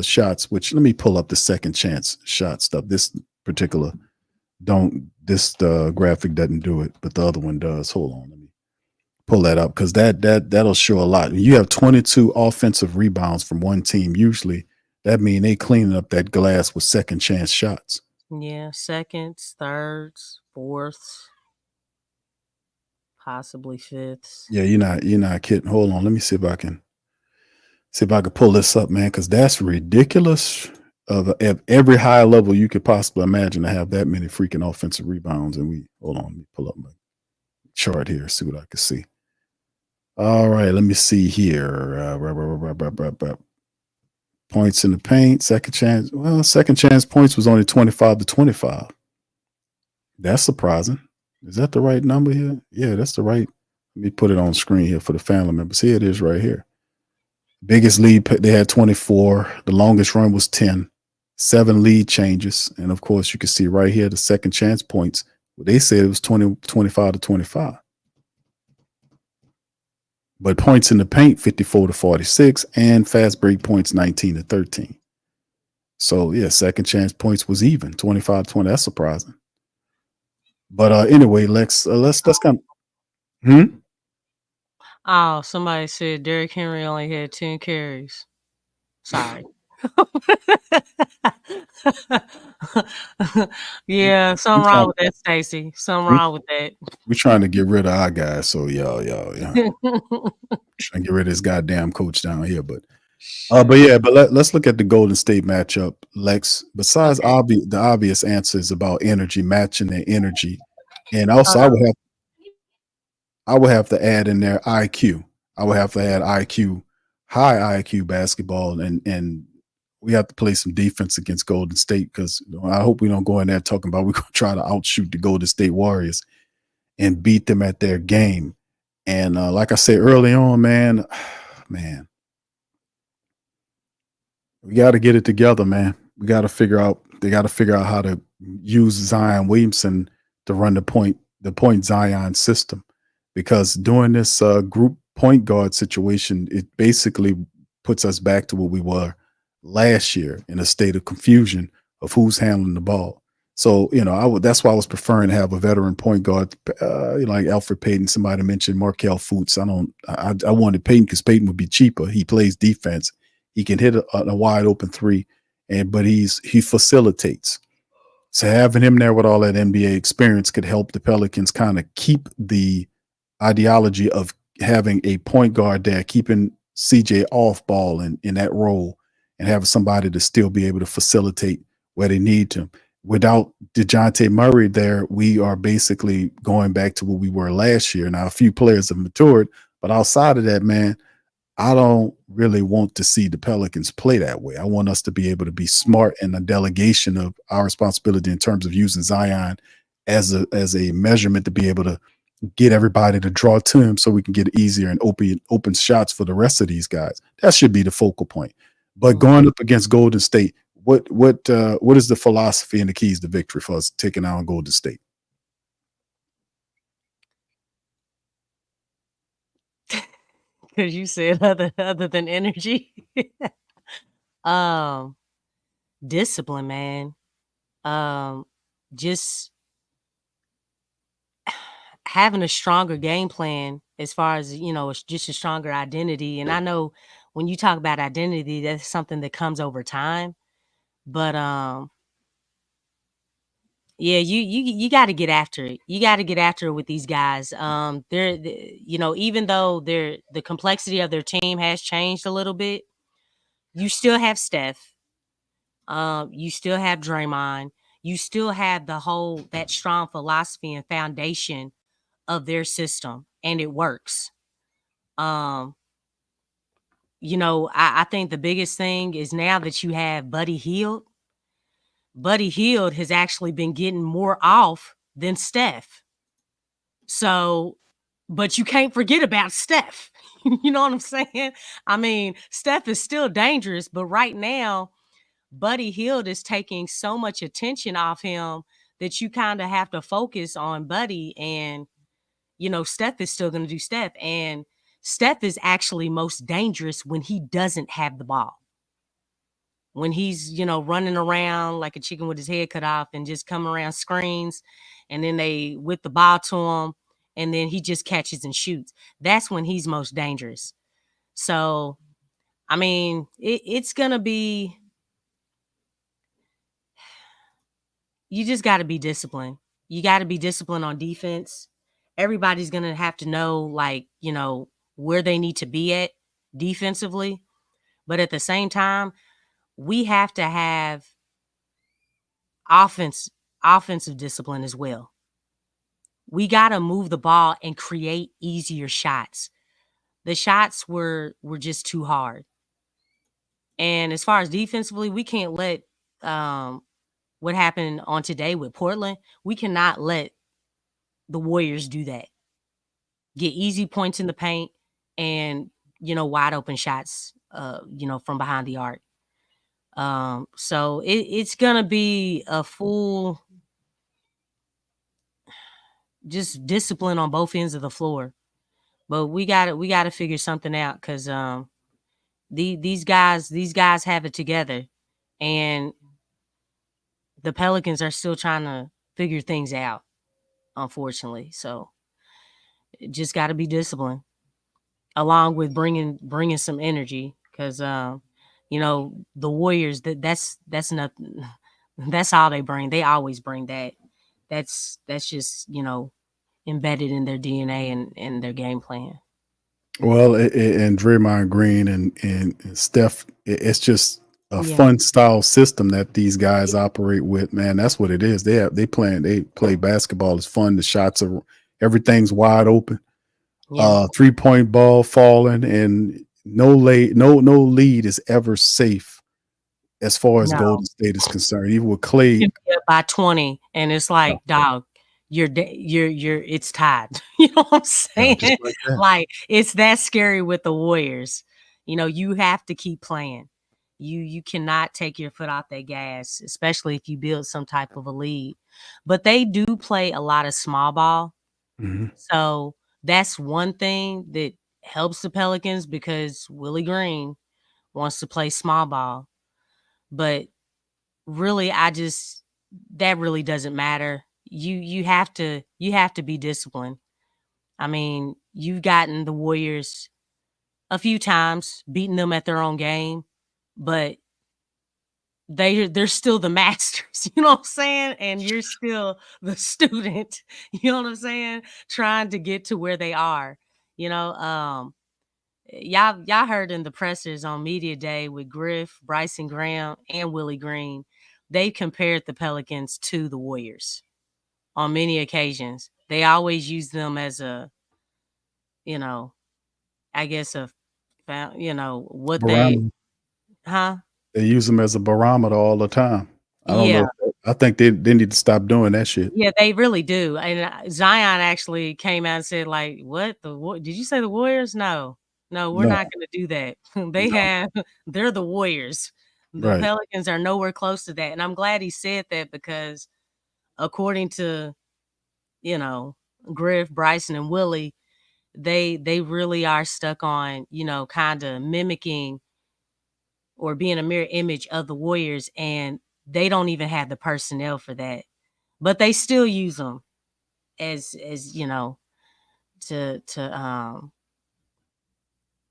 H: shots. Which let me pull up the second chance shot stuff. This particular graphic doesn't do it, but the other one does. Hold on, let me pull that up because that'll show a lot. You have 22 offensive rebounds from one team. Usually, that means they cleaning up that glass with second chance shots.
G: Yeah, seconds, thirds, fourths. Possibly fifths.
H: Yeah, you're not kidding. Hold on, let me see if I can pull this up, man, because that's ridiculous. At every high level you could possibly imagine to have that many freaking offensive rebounds. And hold on, let me pull up my chart here, see what I can see. All right, let me see here. Points in the paint, second chance. Well, second chance points was only 25-25. That's surprising. Is that the right number here? Yeah, that's the right. Let me put it on screen here for the family members. Here it is right here. Biggest lead, they had 24. The longest run was 10. 7 lead changes. And of course, you can see right here the second chance points. Well, they said it was 25-25. But points in the paint, 54-46, and fast break points, 19-13. So yeah, second chance points was even, 25-20. That's surprising. But anyway, let's kind of.
G: Oh, somebody said Derrick Henry only had 10 carries. Sorry. Yeah, something wrong with that, Stacey. Something wrong with that.
H: We're trying to get rid of our guys, so y'all trying to get rid of this goddamn coach down here. But let's look at the Golden State matchup, Lex. Besides the obvious answers about energy, matching their energy, and also I would have to add in there IQ. I would have to add IQ, high IQ basketball, and we have to play some defense against Golden State because I hope we don't go in there talking about we're going to try to outshoot the Golden State Warriors and beat them at their game. And like I said early on, man, we got to get it together, man. They got to figure out how to use Zion Williamson to run the point Zion system, because during this group point guard situation, it basically puts us back to what we were last year in a state of confusion of who's handling the ball. So, that's why I was preferring to have a veteran point guard, like Alfred Payton. Somebody mentioned Markelle Fultz. I wanted Payton because Payton would be cheaper. He plays defense. He can hit a wide open three, but he facilitates. So having him there with all that NBA experience could help the Pelicans kind of keep the ideology of having a point guard there, keeping CJ off ball in that role, and having somebody to still be able to facilitate where they need to. Without DeJounte Murray there, we are basically going back to what we were last year. Now, a few players have matured, But outside of that, man, I don't really want to see the Pelicans play that way. I want us to be able to be smart in the delegation of our responsibility in terms of using Zion as a measurement to be able to get everybody to draw to him so we can get easier and open shots for the rest of these guys. That should be the focal point. But going up against Golden State, what is the philosophy and the keys to victory for us taking out Golden State?
G: Because you said other than energy. Discipline, man. Just having a stronger game plan as far as, it's just a stronger identity. And I know when you talk about identity, that's something that comes over time. But yeah, you got to get after it. You got to get after it with these guys. Even though the complexity of their team has changed a little bit, you still have Steph. You still have Draymond. You still have that strong philosophy and foundation of their system, and it works. I think the biggest thing is now that you have Buddy Hield. Buddy Hield has actually been getting more off than Steph. So, but you can't forget about Steph. You know what I'm saying? I mean, Steph is still dangerous, but right now, Buddy Hield is taking so much attention off him that you kind of have to focus on Buddy. And, Steph is still going to do Steph. And Steph is actually most dangerous when he doesn't have the ball. When he's, running around like a chicken with his head cut off and just coming around screens, and then they whip the ball to him, and then he just catches and shoots. That's when he's most dangerous. So, I mean, it's going to be, you just got to be disciplined. You got to be disciplined on defense. Everybody's going to have to know, where they need to be at defensively. But at the same time, we have to have offensive discipline as well. We got to move the ball and create easier shots. The shots were just too hard. And as far as defensively, we can't let what happened on today with Portland. We cannot let the Warriors do that. Get easy points in the paint and, wide open shots, from behind the arc. So it's going to be a full just discipline on both ends of the floor. But we got to figure something out because these guys have it together, and the Pelicans are still trying to figure things out, unfortunately. So just got to be disciplined, along with bringing some energy, because the Warriors, that's nothing. That's all they bring. They always bring that. That's just embedded in their DNA and their game plan.
H: Well, and Draymond Green and Steph, it's just a
G: Yeah.
H: fun style system that these guys operate with. Man, that's what it is. They play basketball. It's fun. The shots are, everything's wide open.
G: Yeah.
H: 3-point ball falling, and no lead is ever safe as far as
G: No.
H: Golden State is concerned. Even with Clay,
G: You get up by 20, and it's like, dog, you're it's tied. You know what I'm saying?
H: just like that.
G: Like, it's that scary with the Warriors. You have to keep playing. You cannot take your foot off that gas, especially if you build some type of a lead. But they do play a lot of small ball.
H: Mhm.
G: So that's one thing that helps the Pelicans, because Willie Green wants to play small ball. But really, that really doesn't matter. You have to be disciplined. I mean, you've gotten the Warriors a few times, beating them at their own game, but they're still the masters. You know what I'm saying? And you're still the student. You know what I'm saying? Trying to get to where they are. Y'all heard in the pressers on Media Day with Griff, Bryson Graham, and Willie Green, they compared the Pelicans to the Warriors on many occasions. They always use them as a, I guess, what they,
H: Barometer.
G: huh?
H: They use them as a barometer all the time. I don't
G: Yeah.
H: know. I think they need to stop doing that shit.
G: Yeah, they really do. And Zion actually came out and said, like, what? Did you say the Warriors? No, we're
H: No,
G: not going to do that.
H: no,
G: They're the Warriors. The
H: right.
G: Pelicans are nowhere close to that. And I'm glad he said that because according to, Griff, Bryson, and Willie, they really are stuck on, kind of mimicking or being a mirror image of the Warriors. And they don't even have the personnel for that. But they still use them as to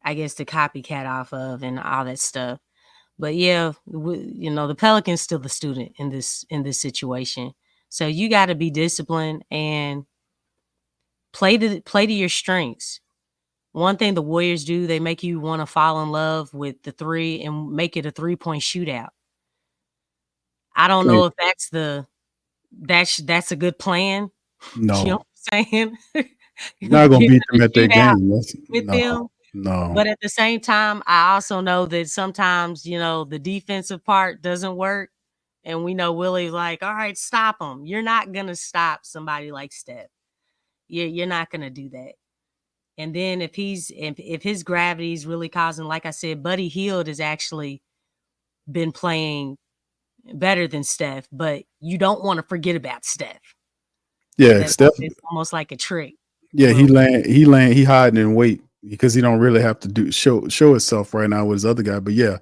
G: I guess to copycat off of and all that stuff. But yeah, the Pelicans still the student in this situation. So you got to be disciplined and play to your strengths. One thing the Warriors do, they make you want to fall in love with the three and make it a 3-point shootout. I don't know if that's a good plan.
H: No,
G: You know what I'm saying?
H: you're not gonna
G: Get
H: beat
G: in
H: them at
G: the
H: their
G: shootout
H: game.
G: with them.
H: No.
G: But at the same time, I also know that sometimes, the defensive part doesn't work. And we know Willie's like, all right, stop him. You're not going to stop somebody like Steph. You're not going to do that. And then if his gravity is really causing, like I said, Buddy Hield has actually been playing better than Steph, but you don't want to forget about Steph.
H: Yeah, Steph.
G: It's almost like a trick.
H: Yeah, he hiding in wait because he don't really have to show himself right now with his other guy. But yeah,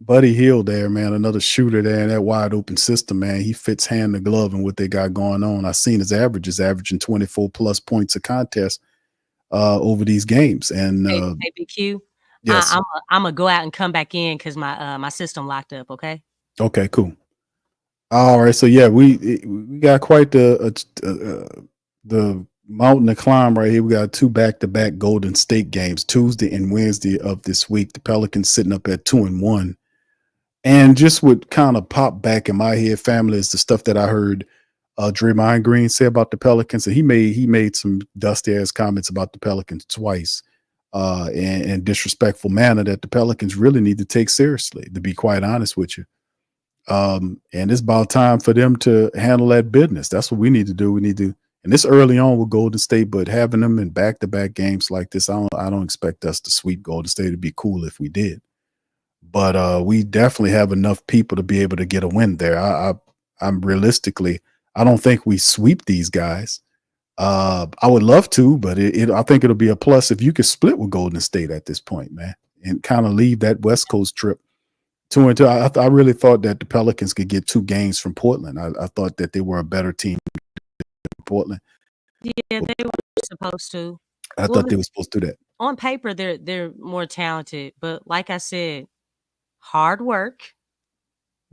H: Buddy Hield there, man, another shooter there in that wide open system, man. He fits hand to glove in what they got going on. I seen his averages averaging 24 plus points a contest over these games. And
G: hey, BQ,
H: yes,
G: I'm gonna go out and come back in because my system locked up. Okay.
H: Okay, cool. All right, so yeah, we got quite the mountain to climb right here. We got 2 back-to-back Golden State games, Tuesday and Wednesday of this week. The Pelicans sitting up at 2-1. And just what kind of popped back in my head, family, is the stuff that I heard Draymond Green say about the Pelicans. And he made some dusty ass comments about the Pelicans twice in disrespectful manner that the Pelicans really need to take seriously, to be quite honest with you. And it's about time for them to handle that business. That's what we need to do. We need to, and this early on with Golden State, but having them in back-to-back games like this, I don't expect us to sweep Golden State. It'd be cool if we did, but we definitely have enough people to be able to get a win there. I'm realistically, I don't think we sweep these guys. I would love to, but I think it'll be a plus if you could split with Golden State at this point, man, and kind of leave that West Coast trip 2-2. I really thought that the Pelicans could get 2 games from Portland. I thought that they were a better team than Portland.
G: Yeah, they were supposed to.
H: I thought they were supposed to do that.
G: On paper, they're more talented, but like I said, hard work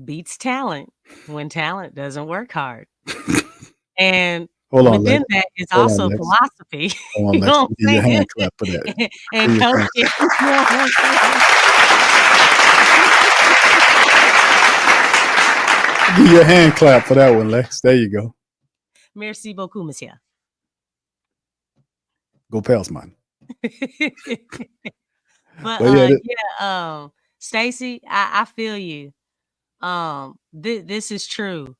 G: beats talent when talent doesn't work hard. And within that is also philosophy.
H: Hold on,
G: You know what I'm
H: give you a
G: saying?
H: hand clap for that.
G: And coaching. You know what I'm saying?
H: Give you a hand clap for that one, Lex. There you go.
G: Merci beaucoup, monsieur.
H: Go Pels, man.
G: But Stacey, I feel you. This is true.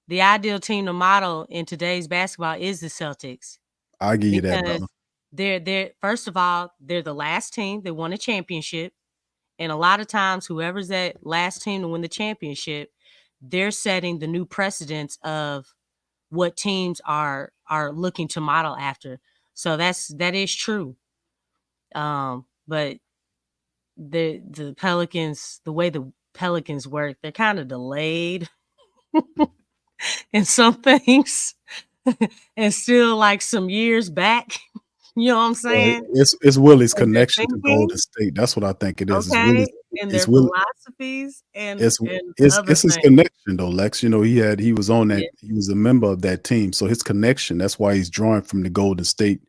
G: The ideal team to model in today's basketball is the Celtics.
H: I'll give you that, brother.
G: They're first of all, they're the last team that won a championship. And a lot of times, whoever's that last team to win the championship, they're setting the new precedents of what teams are looking to model after. So that is true. But the Pelicans, the way the Pelicans work, they're kind of delayed in some things and still like some years back. You know what I'm saying?
H: It's Willie's connection to Golden State. That's what I think it is.
G: Okay. And their philosophies and it's
H: his connection though, Lex. You know, he was on that, he was a member of that team. So his connection, that's why he's drawing from the Golden State.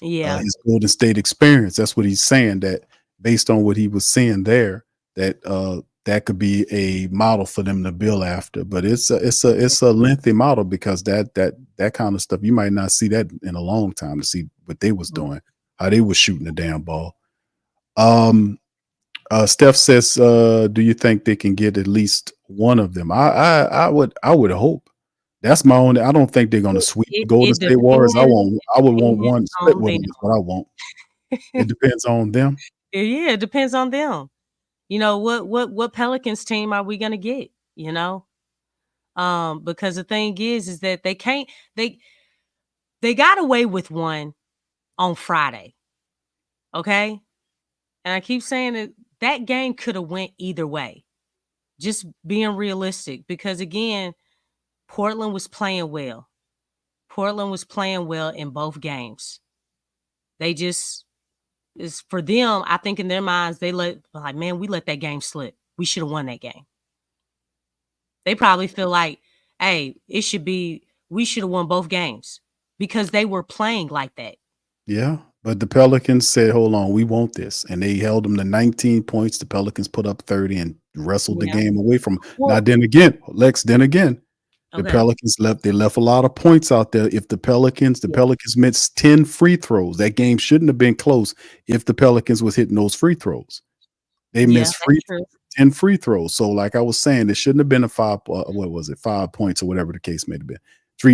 G: Yeah.
H: His Golden State experience. That's what he's saying, that based on what he was seeing there, that could be a model for them to build after. But it's a lengthy model because that kind of stuff, you might not see that in a long time to see what they was doing, how they were shooting the damn ball. Steph says, do you think they can get at least one of them? I would hope. That's my only. I don't think they're going to sweep the Golden State Warriors. I would want one split with them. Is what I want. It depends on them.
G: Yeah, it depends on them. You know, what Pelicans team are we gonna get? You know, because the thing is that they got away with one on Friday. Okay, and I keep saying that game could have went either way. Just being realistic, because again, Portland was playing well. Portland was playing well in both games. They just, is for them, I think in their minds, we let that game slip. We should have won that game. They probably feel like, hey, we should have won both games because they were playing like that.
H: Yeah, but the Pelicans said, hold on, we want this. And they held them to 19 points. The Pelicans put up 30 and wrestled the game away from them. Now, then again, the Pelicans left a lot of points out there. If the Pelicans missed 10 free throws, that game shouldn't have been close if the Pelicans was hitting those free throws. They missed 10 free throws. So like I was saying, it shouldn't have been a 5 points or whatever the case may have been.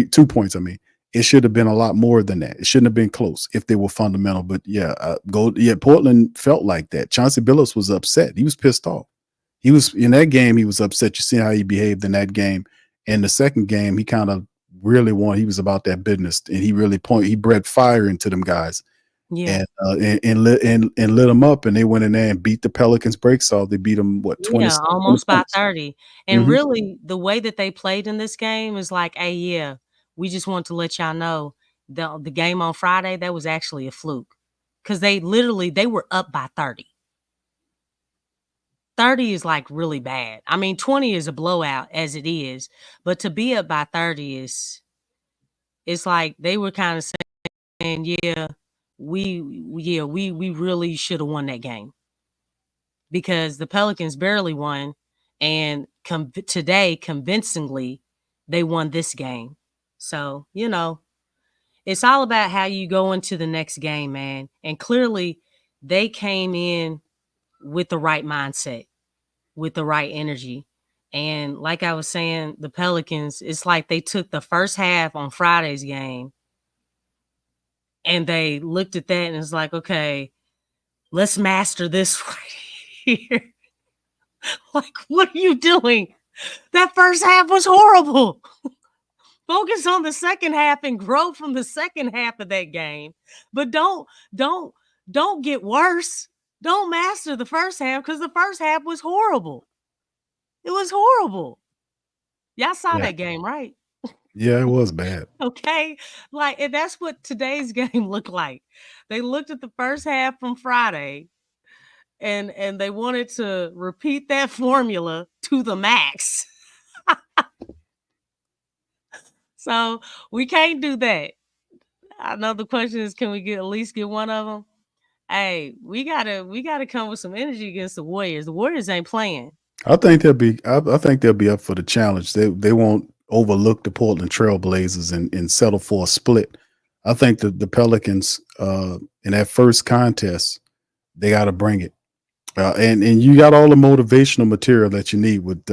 H: 2 points, I mean. It should have been a lot more than that. It shouldn't have been close if they were fundamental. But Portland felt like that. Chauncey Billups was upset. He was pissed off. He was in that game. He was upset. You see how he behaved in that game. In the second game, he kind of really he was about that business, and he bred fire into them guys.
G: Yeah,
H: and lit them up, and they went in there and beat the Pelicans breaks off. They beat them 20?
G: Yeah, almost by 30. And really, the way that they played in this game is like, hey, yeah. We just want to let y'all know the game on Friday, that was actually a fluke. Because they were up by 30. 30 is like really bad. I mean, 20 is a blowout as it is. But to be up by 30 it's like they were kind of saying, we really should have won that game. Because the Pelicans barely won. And today, convincingly, they won this game. So, it's all about how you go into the next game, man. And clearly, they came in with the right mindset, with the right energy. And like I was saying, the Pelicans, it's like they took the first half on Friday's game and they looked at that and it's like, okay, let's master this right here. Like, what are you doing? That first half was horrible. Focus on the second half and grow from the second half of that game. But don't get worse. Don't master the first half because the first half was horrible. It was horrible. Y'all saw that game, right?
H: Yeah, it was bad.
G: Okay. And that's what today's game looked like. They looked at the first half from Friday and they wanted to repeat that formula to the max. So we can't do that. I know the question is, can we at least get one of them? Hey, we gotta come with some energy against the Warriors. The Warriors ain't playing.
H: I think they'll be up for the challenge. They won't overlook the Portland Trailblazers and settle for a split. I think the Pelicans in that first contest, they got to bring it. And you got all the motivational material that you need with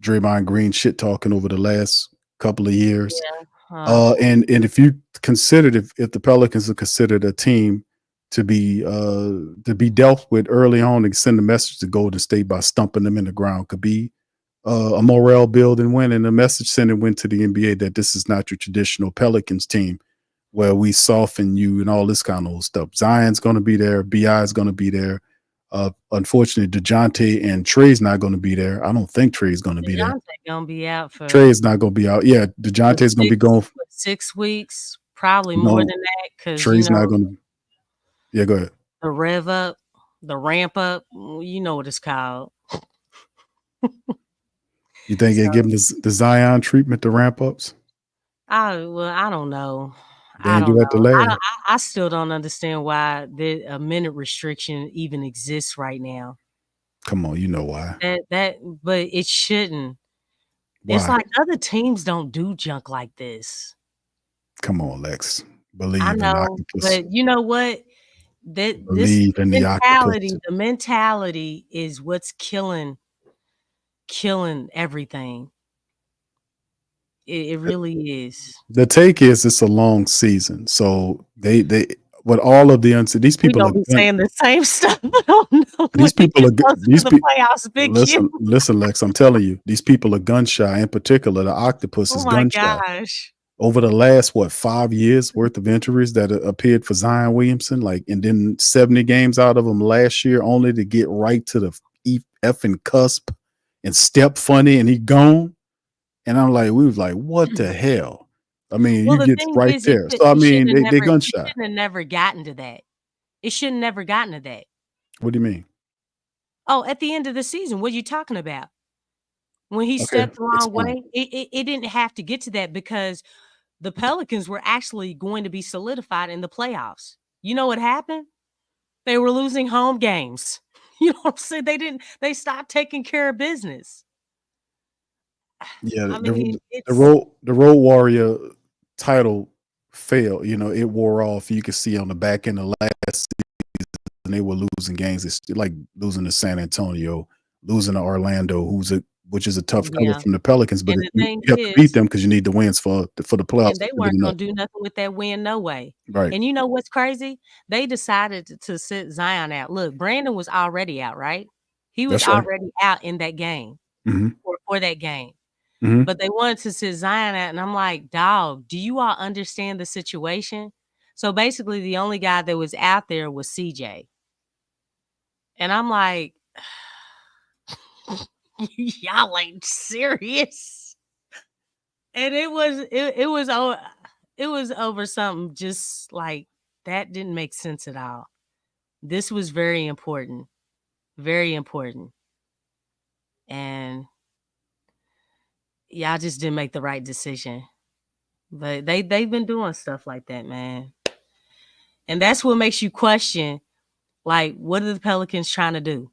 H: Draymond Green shit talking over the last couple of years.
G: Yeah.
H: And if you considered if the Pelicans are considered a team to be dealt with early on and send a message to Golden State by stumping them in the ground, could be a morale building win and a message sending win to the NBA that this is not your traditional Pelicans team where we soften you and all this kind of stuff. Zion's going to be there. BI is going to be there. Unfortunately, DeJounte and Trey's not going to be there. I don't think Trey's going to be there.
G: DeJounte going to be out for.
H: Trey's not going to be out. Yeah, DeJounte's going to be going for
G: 6 weeks, probably more than that. Because
H: Trey's not going to. Yeah, go ahead.
G: The rev up, the ramp up, you know what it's called.
H: You think they give him the Zion treatment, the ramp ups?
G: I don't know. I still don't understand why a minute restriction even exists right now.
H: Come on, you know why.
G: But it shouldn't.
H: Why?
G: It's like other teams don't do junk like this.
H: Come on, Lex. Believe
G: I
H: in
G: know,
H: octopus.
G: but you know what? This
H: Believe in the octopus.
G: the mentality is what's killing everything. It really is.
H: The take is it's a long season, so they with all of the these
G: We
H: people
G: gonna be saying the same stuff. I don't know.
H: these people are these
G: the
H: people.
G: playoffs. Big
H: Listen, Lex. I'm telling you, these people are gun shy. In particular, the octopus
G: Oh
H: is
G: my
H: gun shy.
G: gosh.
H: Over the last 5 years worth of injuries that appeared for Zion Williamson, and then 70 games out of them last year, only to get right to the effing cusp and step funny, and he gone. And I'm like, we was like, what the hell? I mean,
G: Well,
H: you
G: the
H: get
G: thing
H: right
G: is,
H: there. So I mean, they gun
G: it
H: shy.
G: shouldn't have never gotten to that. It shouldn't never gotten to that.
H: What do you mean?
G: Oh, at the end of the season, what are you talking about? When he
H: Okay,
G: stepped the wrong
H: explain.
G: way, it didn't have to get to that because the Pelicans were actually going to be solidified in the playoffs. You know what happened? They were losing home games. You know what I'm saying? They stopped taking care of business.
H: Yeah,
G: I mean,
H: the road warrior title failed. It wore off. You could see on the back end of last season they were losing games. It's like losing to San Antonio, losing to Orlando, which is a tough cover
G: Yeah.
H: from the Pelicans. But
G: And the
H: you
G: thing
H: have to
G: is,
H: beat them because you need the wins for the playoffs.
G: and they weren't going to do nothing with that win, no way.
H: Right.
G: And you know what's crazy? They decided to sit Zion out. Look, Brandon was already out, right? He was
H: That's right.
G: already out in that game for that game.
H: Mhm.
G: But they wanted to sit Zion out, and I'm like, dog, do you all understand the situation? So basically, the only guy that was out there was CJ. And I'm like, y'all ain't serious. And it was over something just like that didn't make sense at all. This was very important. Very important. And y'all just didn't make the right decision. But they've been doing stuff like that, man. And that's what makes you question, like, what are the Pelicans trying to do?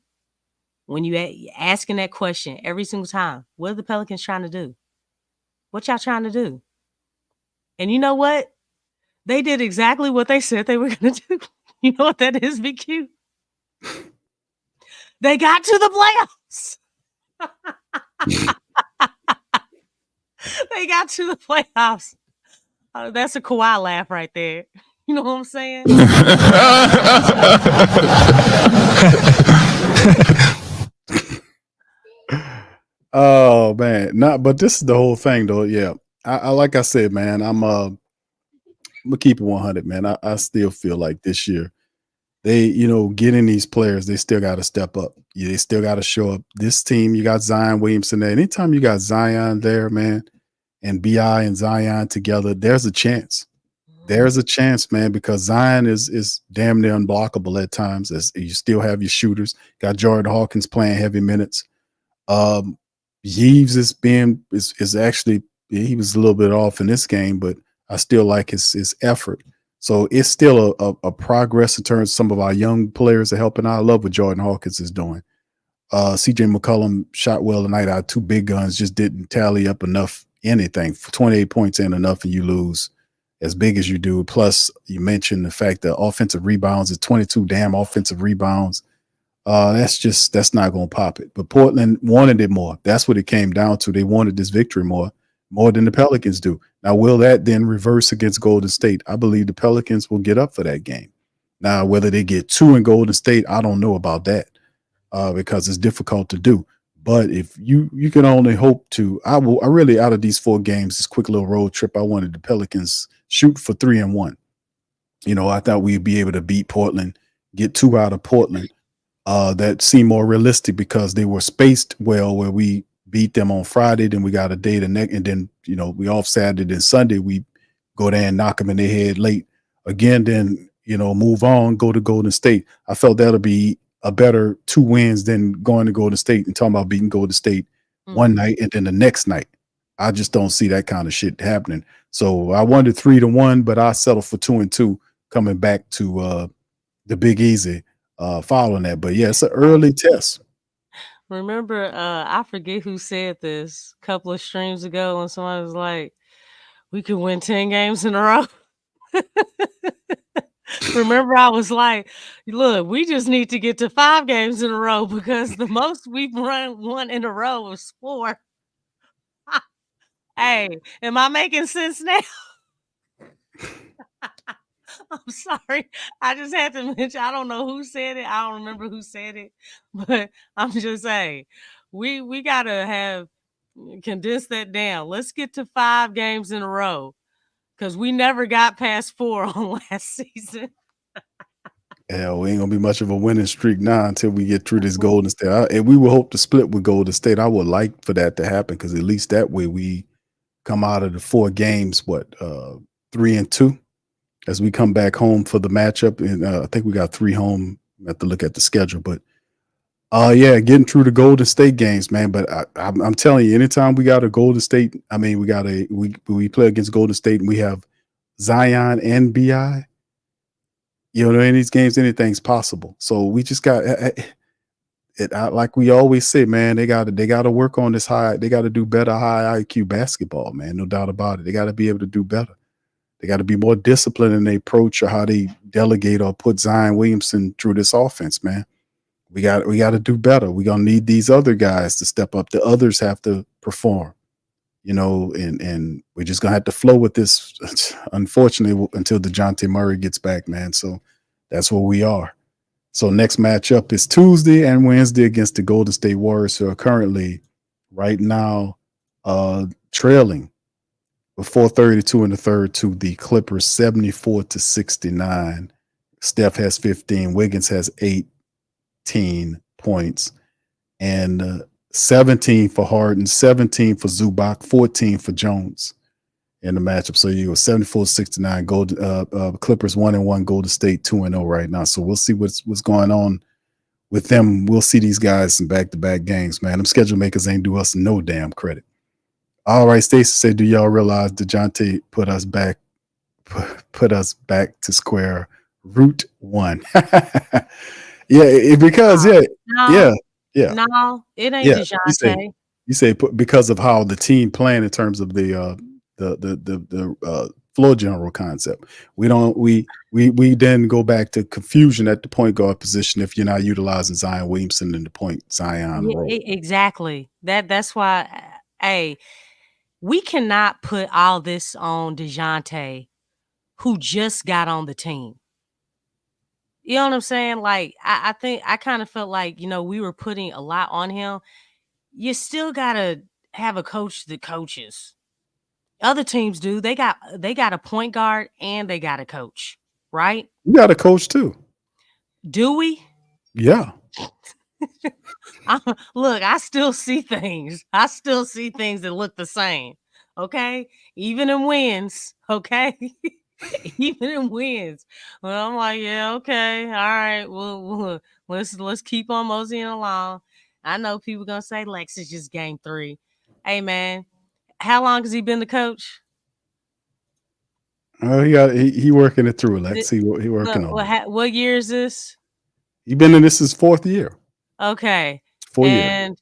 G: When you asking that question every single time, what are the Pelicans trying to do? What y'all trying to do? And you know what? They did exactly what they said they were going to do. You know what that is, BQ? They got to the playoffs. They got to the playoffs. That's a Kawhi laugh right there. You know what I'm saying?
H: Oh man, but this is the whole thing though. Yeah, I like I said, man, I'm gonna keep it 100, man. I still feel like this year they, getting these players, they still got to step up. Yeah, they still got to show up. This team, you got Zion Williamson there. Anytime you got Zion there, man, and BI and Zion together, there's a chance. There's a chance, man, because Zion is damn near unblockable at times. As you still have your shooters. Got Jordan Hawkins playing heavy minutes. Yves is actually, he was a little bit off in this game, but I still like his effort. So it's still a progress in terms of some of our young players are helping out. I love what Jordan Hawkins is doing. CJ McCollum shot well tonight. Our two big guns just didn't tally up enough anything. For 28 points ain't enough, and you lose as big as you do. Plus, you mentioned the fact that offensive rebounds is 22 damn offensive rebounds. That's not going to pop it. But Portland wanted it more. That's what it came down to. They wanted this victory more than the Pelicans do. Now, will that then reverse against Golden State? I believe the Pelicans will get up for that game. Now, whether they get 2 in Golden State, I don't know about that because it's difficult to do. But if you can only hope to, I really, out of these 4 games, this quick little road trip, I wanted the Pelicans shoot for 3-1. I thought we'd be able to beat Portland, get 2 out of Portland. That seemed more realistic because they were spaced well, where we beat them on Friday, then we got a day the next, and then we off Saturday and Sunday. We go there and knock them in their head late again, then move on, go to Golden State. I felt that'll be a better 2 wins than going to Golden State and talking about beating Golden State one night and then the next night. I just don't see that kind of shit happening. So I wanted 3-1, but I settled for 2-2 coming back to the Big Easy following that. But yeah, it's an early test.
G: Remember, I forget who said this a couple of streams ago when somebody was like, we could win 10 games in a row. Remember, I was like, look, we just need to get to 5 games in a row because the most we've won in a row was 4. Hey, am I making sense now? I'm sorry. I just had to mention, I don't know who said it. I don't remember who said it, but I'm just saying, we gotta condense that down. Let's get to 5 games in a row because we never got past 4 on last season.
H: Yeah, we ain't gonna be much of a winning streak now until we get through this Golden State. And we will hope to split with Golden State. I would like for that to happen because at least that way we come out of the 4 games, 3-2, as we come back home for the matchup. And I think we got 3 home. I have to look at the schedule, but yeah, getting through the Golden State games, man. But I'm telling you, anytime we got a Golden State, I mean, we play against Golden State and we have Zion and BI. You know, in these games, anything's possible. So we just got it. Like we always say, man, they got to work on this high. They got to do better high IQ basketball, man. No doubt about it. They got to be able to do better. They got to be more disciplined in their approach or how they delegate or put Zion Williamson through this offense, man. We got to do better. We're gonna need these other guys to step up. The others have to perform, you know, and we're just gonna have to flow with this, unfortunately, until DeJounte Murray gets back, man. So that's where we are. So next matchup is Tuesday and Wednesday against the Golden State Warriors, who are currently right now trailing with 4:32 in the third to the Clippers, 74-69. Steph has 15, Wiggins has 18 points, and 17 for Harden, 17 for Zubac, 14 for Jones in the matchup. So you go 74-69. Clippers 1-1, Golden State 2-0 right now. So we'll see what's going on with them. We'll see these guys in back-to-back games, man. Them schedule makers ain't do us no damn credit. All right, Stacey said, do y'all realize DeJounte put us back to square root one? Yeah, because
G: No,
H: yeah.
G: no, it ain't
H: Yeah,
G: DeJounte.
H: You say because of how the team playing in terms of the floor general concept. We then go back to confusion at the point guard position if you're not utilizing Zion Williamson in the point Zion role.
G: Exactly. That's why. Hey, we cannot put all this on DeJounte, who just got on the team. You know what I'm saying? Like, I think I kind of felt like, you know, we were putting a lot on him. You still gotta have a coach that coaches. Other teams do. They got a point guard and they got a coach, right?
H: You got a coach too.
G: Do we?
H: Yeah.
G: Look, I still see things. I still see things that look the same. Okay, even in wins. Okay. Even in wins. Well, I'm like, yeah, okay, all right. Well, let's keep on moseying along. I know people gonna say Lex is just game 3. Hey man, how long has he been the coach?
H: Oh, he working it through, Lex. He working on it.
G: What year is this?
H: He been in this his 4th year.
G: Okay.
H: 4 years.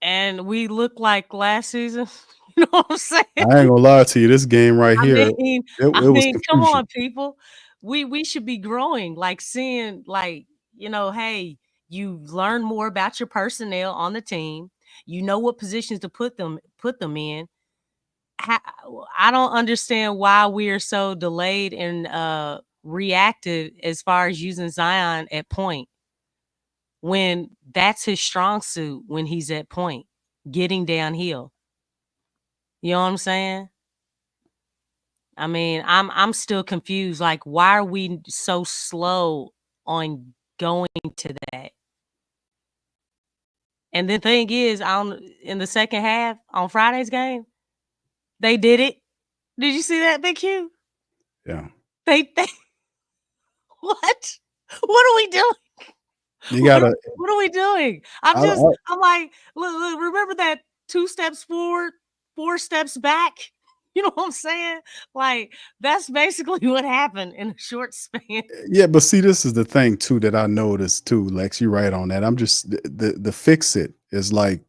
G: And we look like last season. You know what I'm saying?
H: I ain't gonna lie to you. This game right here,
G: I
H: it was
G: mean, come
H: confusion.
G: on, people. We should be growing, like seeing, like, you know, hey, you learn more about your personnel on the team. You know what positions to put them in. I don't understand why we are so delayed and reactive as far as using Zion at point, when that's his strong suit when he's at point, getting downhill. You know what I'm saying? I mean, I'm still confused. Like, why are we so slow on going to that? And the thing is, in the second half on Friday's game, they did it. Did you see that, Big Q?
H: Yeah.
G: They what? What are we doing?
H: You gotta.
G: What are we doing? I'm like, look, remember that 2 steps forward, 4 steps back? You know what I'm saying? Like, that's basically what happened in a short span.
H: Yeah, but see, this is the thing too that I noticed too, Lex. You're right on that. I'm just the fix it is like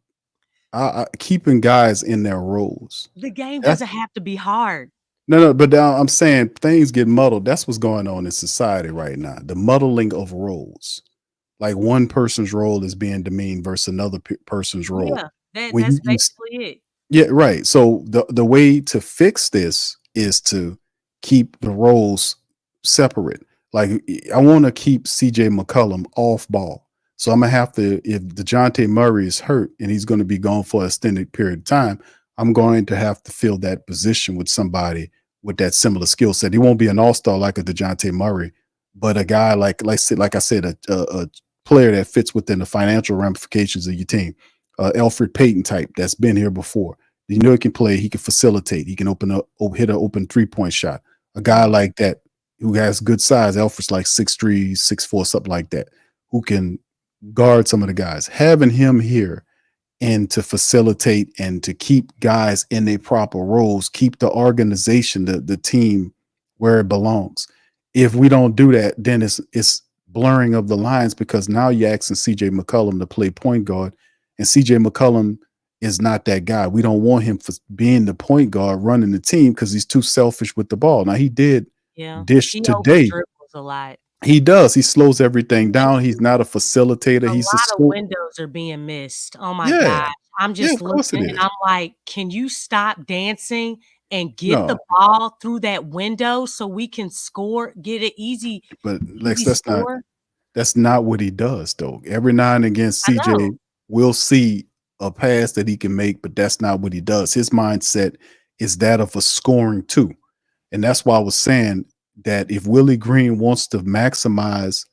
H: keeping guys in their roles.
G: The game doesn't have to be hard.
H: No, but now I'm saying things get muddled. That's what's going on in society right now. The muddling of roles. Like one person's role is being demeaned versus another person's role.
G: Yeah,
H: When
G: that's basically it.
H: yeah, right. So the way to fix this is to keep the roles separate. Like I want to keep CJ McCollum off ball. So I'm gonna have to, if DeJounte Murray is hurt and he's going to be gone for an extended period of time, I'm going to have to fill that position with somebody with that similar skill set. He won't be an all-star like a DeJounte Murray, but a guy like I said, a player that fits within the financial ramifications of your team. Alfred Payton type that's been here before. You know, he can play, he can facilitate, he can hit an open 3-point shot. A guy like that who has good size, Alfred's like 6'3", 6'4", something like that, who can guard some of the guys. Having him here and to facilitate and to keep guys in their proper roles, keep the organization, the team where it belongs. If we don't do that, then it's blurring of the lines, because now you're asking CJ McCollum to play point guard, and CJ McCollum is not that guy. We don't want him for being the point guard running the team because he's too selfish with the ball. Now he did dish
G: He
H: today.
G: dribbles a lot.
H: He does. He slows everything down. He's not a facilitator.
G: A
H: He's
G: lot
H: a
G: of windows are being missed. Oh my
H: Yeah.
G: God. I'm just
H: of course it
G: looking and
H: is.
G: I'm like, can you stop dancing and get the
H: No.
G: ball through that window so we can score, get it easy?
H: But Lex,
G: easy
H: that's not
G: score?
H: that's not what he does though. Every now and again,
G: I know.
H: CJ will see a pass that he can make, but that's not what he does. His mindset is that of a scoring too. And that's why I was saying that if Willie Green wants to maximize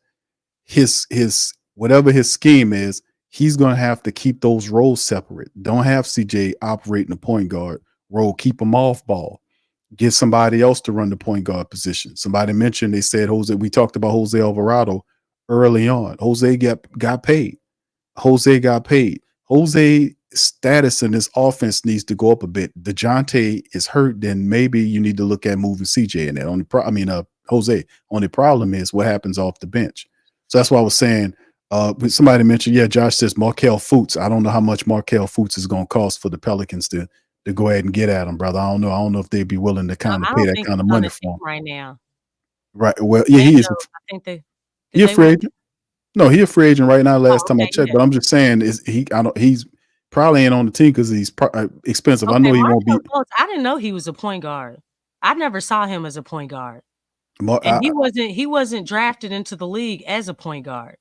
H: his whatever his scheme is, he's going to have to keep those roles separate. Don't have CJ operating the point guard role. Keep him off ball. Get somebody else to run the point guard position. Somebody mentioned, they said Jose. We talked about Jose Alvarado early on. Jose got paid. Jose got paid. Jose status in this offense needs to go up a bit. DeJounte is hurt, then maybe you need to look at moving CJ in there. Jose. Only problem is what happens off the bench. So that's why I was saying. Somebody mentioned, Josh says Markelle Fultz. I don't know how much Markelle Fultz is going to cost for the Pelicans to go ahead and get at him, brother. I don't know. I don't know if they'd be willing to kind of pay that kind of money for him
G: right now.
H: Right. Well, yeah, he is.
G: I think
H: He a free agent. No, he a free agent right now. Last time I checked,
G: yeah.
H: but I'm just saying, he's probably ain't on the team because he's expensive. I know he won't be.
G: I didn't know he was a point guard. I never saw him as a point guard, he wasn't drafted into the league as a point guard.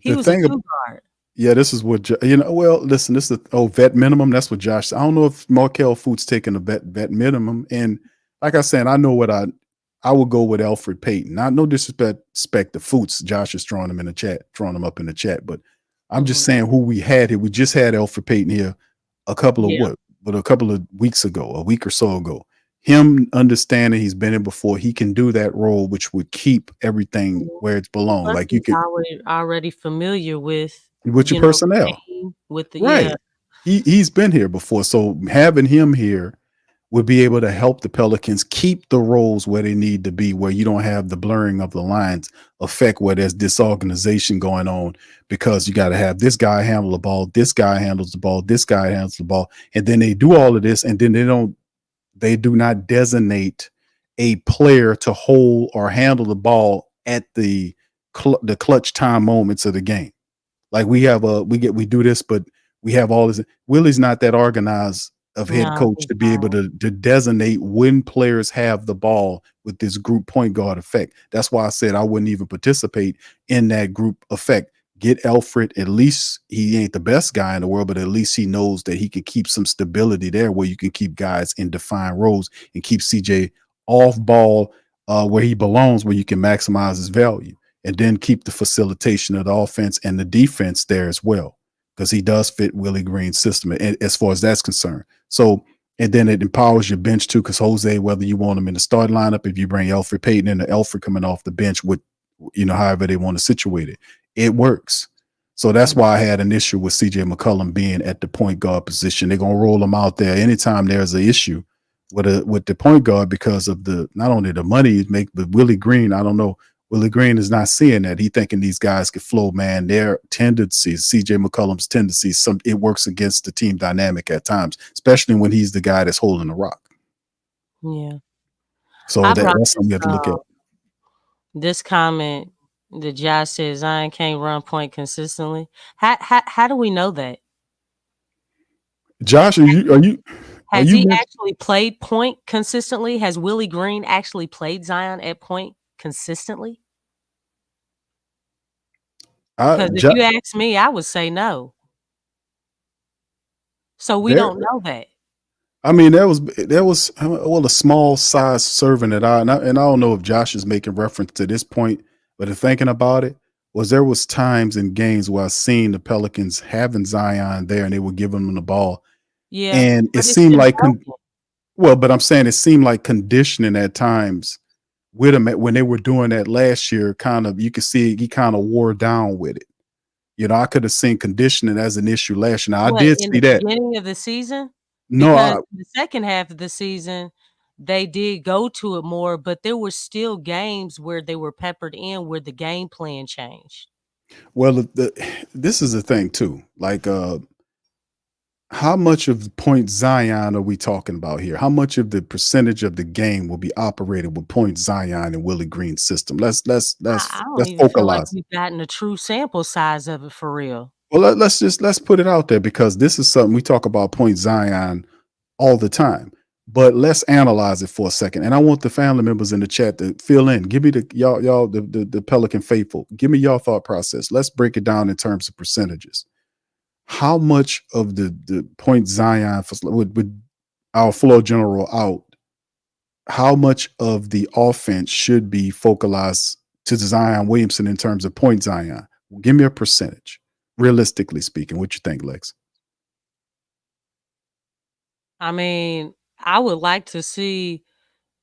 G: He was a two guard.
H: Yeah, this is what well, listen, this is vet minimum. That's what Josh. I don't know if Markelle Fultz taking a vet minimum, and like I said, I know what I would go with Alfred Payton. Not no disrespect to Fultz. Josh is throwing him up in the chat, but I'm just saying who we had here. We just had Alfred Payton here a couple of weeks ago, a week or so ago. Him understanding he's been in before, he can do that role, which would keep everything where it belongs. Like you can
G: already familiar with
H: your personnel,
G: with the
H: right. He's been here before, so having him here would be able to help the Pelicans keep the roles where they need to be, where you don't have the blurring of the lines affect where there's disorganization going on, because you got to have this guy handle the ball, this guy handles the ball, this guy handles the ball, and then they do all of this, and then they do not designate a player to hold or handle the ball at the clutch time moments of the game. Like we do this, but we have all this. Willie's not that organized of head coach to be able to designate when players have the ball with this group point guard effect. That's why I said I wouldn't even participate in that group effect. Get Alfred, at least he ain't the best guy in the world, but at least he knows that he can keep some stability there where you can keep guys in defined roles and keep CJ off ball where he belongs, where you can maximize his value, and then keep the facilitation of the offense and the defense there as well, because he does fit Willie Green's system as far as that's concerned. So, and then it empowers your bench too, because Jose, whether you want him in the start lineup, if you bring Alfred Payton in, or Alfred coming off the bench with, however they want to situate it, it works. So that's why I had an issue with CJ McCollum being at the point guard position. They're gonna roll him out there anytime there's an issue with the point guard, because of not only the money he make, but Willie Green. I don't know. Willie Green is not seeing that. He thinking these guys could flow, man. Their tendencies, CJ McCollum's tendencies, it works against the team dynamic at times, especially when he's the guy that's holding the rock.
G: Yeah.
H: So
G: I
H: that,
G: brought
H: that's something we have to look at.
G: this comment that Josh says Zion can't run point consistently. How do we know that?
H: Josh, are you
G: Has he actually played point consistently? Has Willie Green actually played Zion at point consistently? Because if you ask me, I would say no. So we don't know that.
H: I mean, there was a small size serving that and I don't know if Josh is making reference to this point, but in thinking about it, there was times in games where I seen the Pelicans having Zion there and they were giving him the ball,
G: Yeah,
H: and it
G: but it's
H: seemed
G: been
H: like
G: broken.
H: but I'm saying it seemed like conditioning at times with him when they were doing that last year. Kind of, you could see he kind of wore down with it. You know, I could have seen conditioning as an issue last year. Now I
G: What,
H: did
G: in
H: see
G: the
H: that.
G: beginning of the season?
H: No,
G: Because in the second half of the season, they did go to it more, but there were still games where they were peppered in where the game plan changed.
H: well, this is the thing too. Like, how much of the point Zion are we talking about here? How much of the percentage of the game will be operated with point Zion and Willie Green's system? Let's
G: I don't even feel like
H: focalize.
G: we've gotten a true sample size of it for real.
H: Well, let's put it out there, because this is something we talk about point Zion all the time. But let's analyze it for a second. And I want the family members in the chat to fill in. Give me the Pelican faithful. Give me your thought process. Let's break it down in terms of percentages. How much of the point Zion with our floor general out, how much of the offense should be focalized to Zion Williamson in terms of point Zion? Give me a percentage, realistically speaking. What you think, Lex?
G: I mean, I would like to see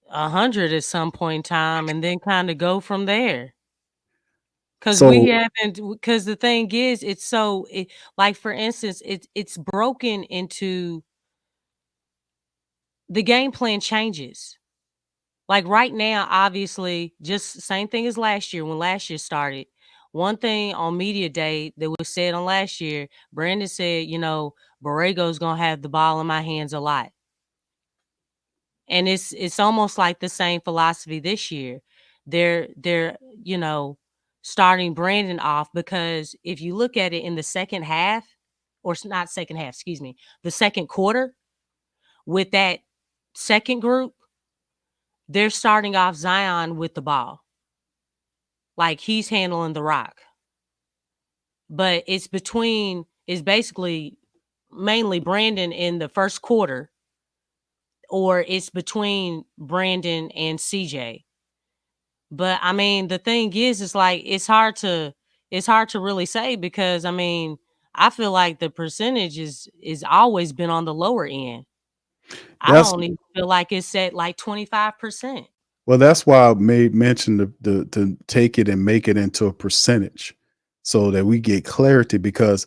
G: 100 at some point in time and then kind of go from there. Because we
H: So
G: haven't, because the thing is, like for instance, it's broken into the game plan changes. Like right now, obviously, just same thing as last year when last year started. One thing on media day that was said on last year, Brandon said, Borrego's gonna have the ball in my hands a lot. And it's almost like the same philosophy this year. They're starting Brandon off, because if you look at it in the second half, or not second half, excuse me, the second quarter with that second group, they're starting off Zion with the ball. Like he's handling the rock. But it's basically mainly Brandon in the first quarter, or it's between Brandon and CJ. But I mean, the thing is like it's hard to really say, because I mean, I feel like the percentage is always been on the lower end. I
H: that's
G: don't even feel like it's at like 25%.
H: well, that's why I made mention to take it and make it into a percentage so that we get clarity, because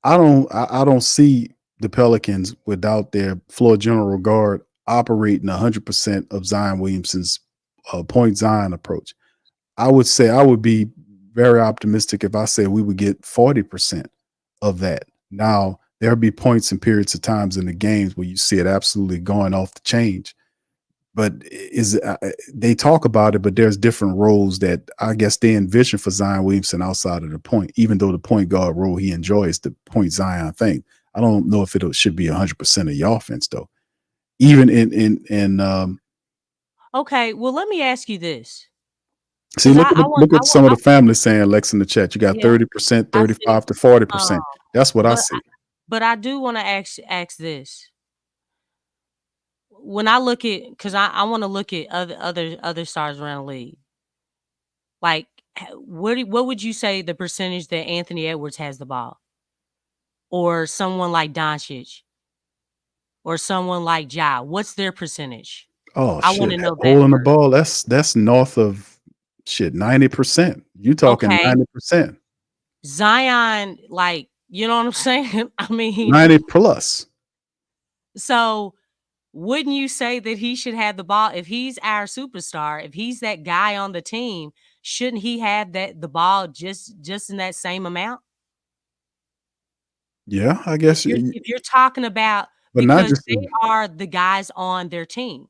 H: I don't see the Pelicans without their floor general guard operating 100% of Zion Williamson's point Zion approach. I would say I would be very optimistic if I said we would get 40% of that. Now, there'll be points and periods of times in the games where you see it absolutely going off the change. But they talk about it, but there's different roles that I guess they envision for Zion Williamson outside of the point, even though the point guard role he enjoys the point Zion thing. I don't know if it should be 100% of the offense though. Even
G: Okay, well, let me ask you this.
H: see, look at some of the families saying, Lex, in the chat. You got 30%, 35 to 40%. That's what I see.
G: But I do want to ask this. When I look at, because I want to look at other stars around the league. Like, what would you say the percentage that Anthony Edwards has the ball, or someone like Doncic, or someone like Ja? What's their percentage?
H: Oh,
G: I want to
H: shit.
G: know that
H: Holding the
G: first.
H: ball, that's north of 90%. You talking
G: Okay.
H: 90%.
G: Zion, like, you know what I'm saying? I mean,
H: 90 plus.
G: so wouldn't you say that he should have the ball if he's our superstar, if he's that guy on the team? Shouldn't he have the ball just in that same amount?
H: Yeah, I guess.
G: If you're talking about,
H: But not
G: because
H: just
G: they are the guys on their team.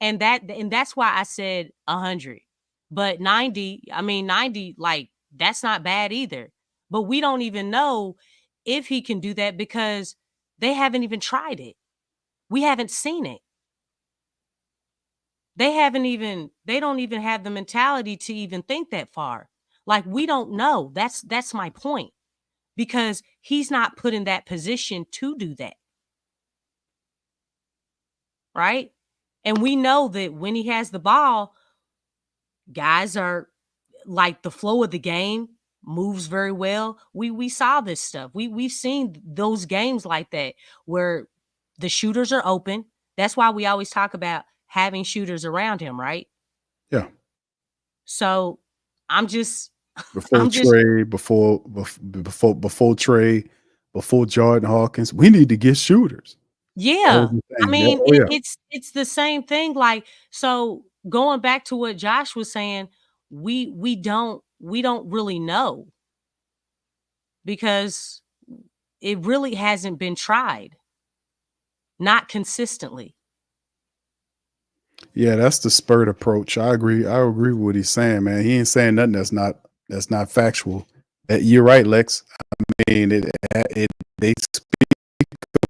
G: And that's why I said 100. But 90, I mean 90, like that's not bad either. But we don't even know if he can do that because they haven't even tried it. We haven't seen it. They don't even have the mentality to even think that far. Like we don't know. That's my point. Because he's not put in that position to do that. Right? And we know that when he has the ball, guys are like the flow of the game moves very well. We saw this stuff. We've seen those games like that where the shooters are open. That's why we always talk about having shooters around him, right?
H: Yeah.
G: So I'm just
H: Before Trey, before Trey, before Jordan Hawkins, we need to get shooters.
G: Yeah. I mean,
H: yeah.
G: it's the same thing. Like, so going back to what Josh was saying, we don't really know because it really hasn't been tried. Not consistently.
H: Yeah, that's the spurt approach. I agree with what he's saying, man. He ain't saying nothing that's not factual. You're right, Lex. I mean, they speak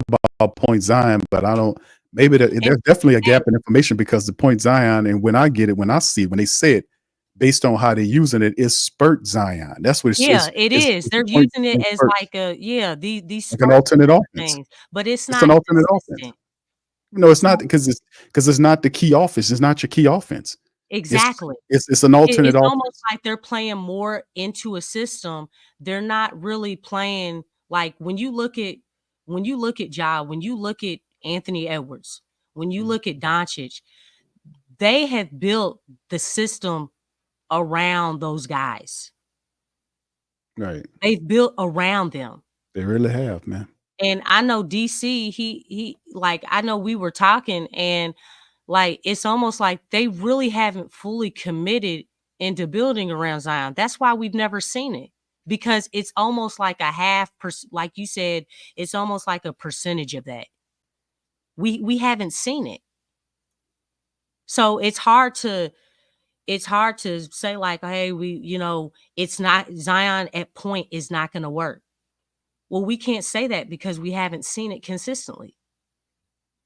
H: about Point Zion, but I don't. Maybe there's definitely a gap in information because the Point Zion, and when I get it, when they say it, based on how they're using it, is spurt Zion. That's what it's.
G: Yeah, it is. They're using it as
H: spurt.
G: like these
H: Like an alternate offense.
G: things, but it's
H: It's
G: not
H: an alternate
G: consistent.
H: offense. No, it's not because it's not the key offense. It's not your key offense.
G: Exactly.
H: It's an alternate
G: It's
H: offense.
G: almost like they're playing more into a system. They're not really playing like when you look at Ja, when you look at Anthony Edwards, when you look at Doncic, they have built the system around those guys.
H: Right.
G: They've built around them.
H: They really have, man.
G: And I know DC, he like I know we were talking and like it's almost like they really haven't fully committed into building around Zion. That's why we've never seen it. Because it's almost like a like you said, it's almost like a percentage of that. We haven't seen it. So it's hard to say like, hey, it's not Zion at point is not going to work. Well, we can't say that because we haven't seen it consistently.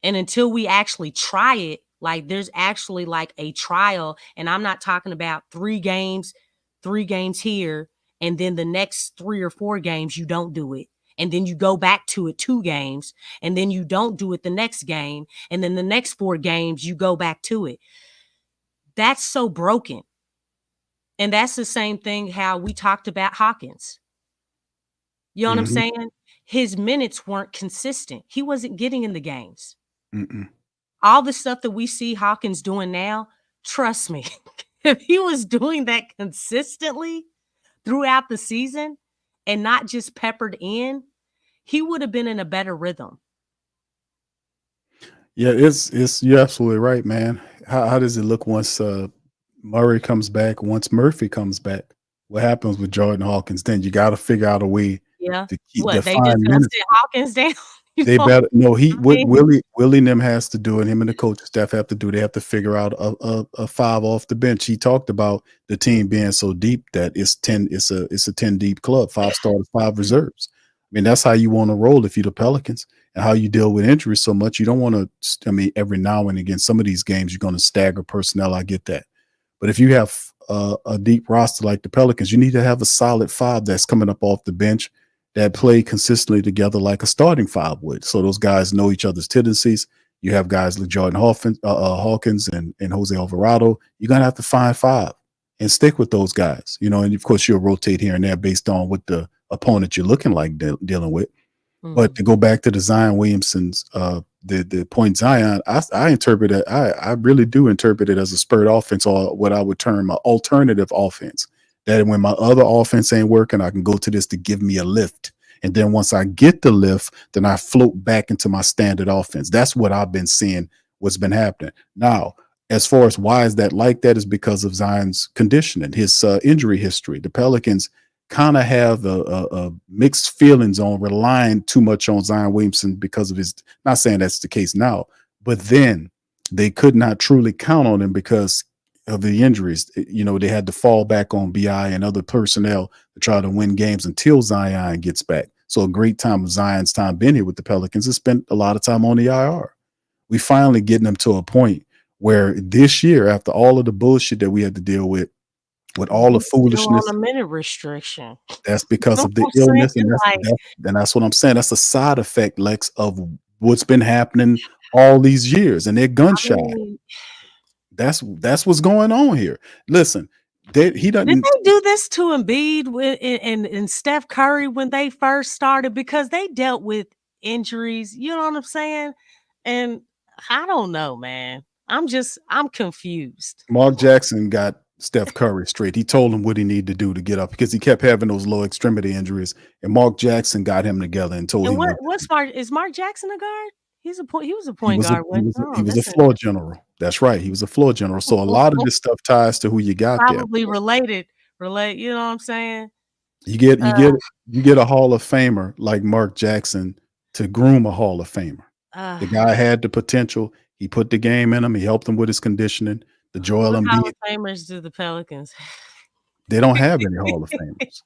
G: And until we actually try it, like there's actually like a trial, and I'm not talking about 3 games here, and then the next 3 or 4 games you don't do it. And then you go back to it 2 games, and then you don't do it the next game, and then the next 4 games you go back to it. That's so broken. And that's the same thing how we talked about Hawkins. You know what I'm saying? His minutes weren't consistent. He wasn't getting in the games. All the stuff that we see Hawkins doing now, trust me, if he was doing that consistently throughout the season and not just peppered in, he would have been in a better rhythm.
H: Yeah, you're absolutely right, man. How does it look once Murray comes back, once Murphy comes back? What happens with Jordan Hawkins? Then you got to figure out a way to keep
G: they just gonna sit Hawkins down.
H: They better what Willie and them has to do, and him and the coaching staff have to do. They have to figure out a 5 off the bench. He talked about the team being so deep that it's 10. It's a 10 deep club, 5 starters, 5 reserves. I mean, that's how you want to roll if you're the Pelicans, and how you deal with injuries so much. You don't want to. I mean, every now and again, some of these games you're going to stagger personnel. I get that, but if you have a deep roster like the Pelicans, you need to have a solid 5 that's coming up off the bench that play consistently together like a starting 5 would. So those guys know each other's tendencies. You have guys like Jordan Hawkins and Jose Alvarado. You're going to have to find 5 and stick with those guys, and of course you'll rotate here and there based on what the opponent you're looking like dealing with. But to go back to the Zion Williamson's, the Point Zion, I interpret it, I really do interpret it as a spurt offense, or what I would term an alternative offense. That when my other offense ain't working, I can go to this to give me a lift. And then once I get the lift, then I float back into my standard offense. That's what I've been seeing, what's been happening. Now, as far as why is that like that, is because of Zion's conditioning, his injury history. The Pelicans kind of have a mixed feelings on relying too much on Zion Williamson because of his, not saying that's the case now, but then they could not truly count on him because of the injuries. They had to fall back on BI and other personnel to try to win games until Zion gets back. So a great time of Zion's time being here with the Pelicans has spent a lot of time on the IR. We finally getting them to a point where this year, after all of the bullshit that we had to deal with all the foolishness,
G: on a minute restriction.
H: that's because of the
G: I'm
H: illness,
G: saying,
H: and that's what I'm saying. That's a side effect, Lex, of what's been happening all these years, and they're gun shy. That's what's going on here. Listen, he doesn't.
G: Did they do this to Embiid and Steph Curry when they first started? Because they dealt with injuries, you know what I'm saying? And I don't know, man. I'm confused.
H: Mark Jackson got Steph Curry straight. He told him what he needed to do to get up because he kept having those low extremity injuries. And Mark Jackson got him together and told him.
G: What's Mark Jackson a guard? He was a point guard.
H: He was a floor general. That's right. He was a floor general. So a lot of this stuff ties to who you got
G: probably
H: there.
G: related. You know what I'm saying?
H: You get a Hall of Famer like Mark Jackson to groom a Hall of Famer. The guy had the potential. He put the game in him. He helped him with his conditioning. The Joel Embiid.
G: Hall of Famers do the Pelicans?
H: They don't have any Hall of Famers.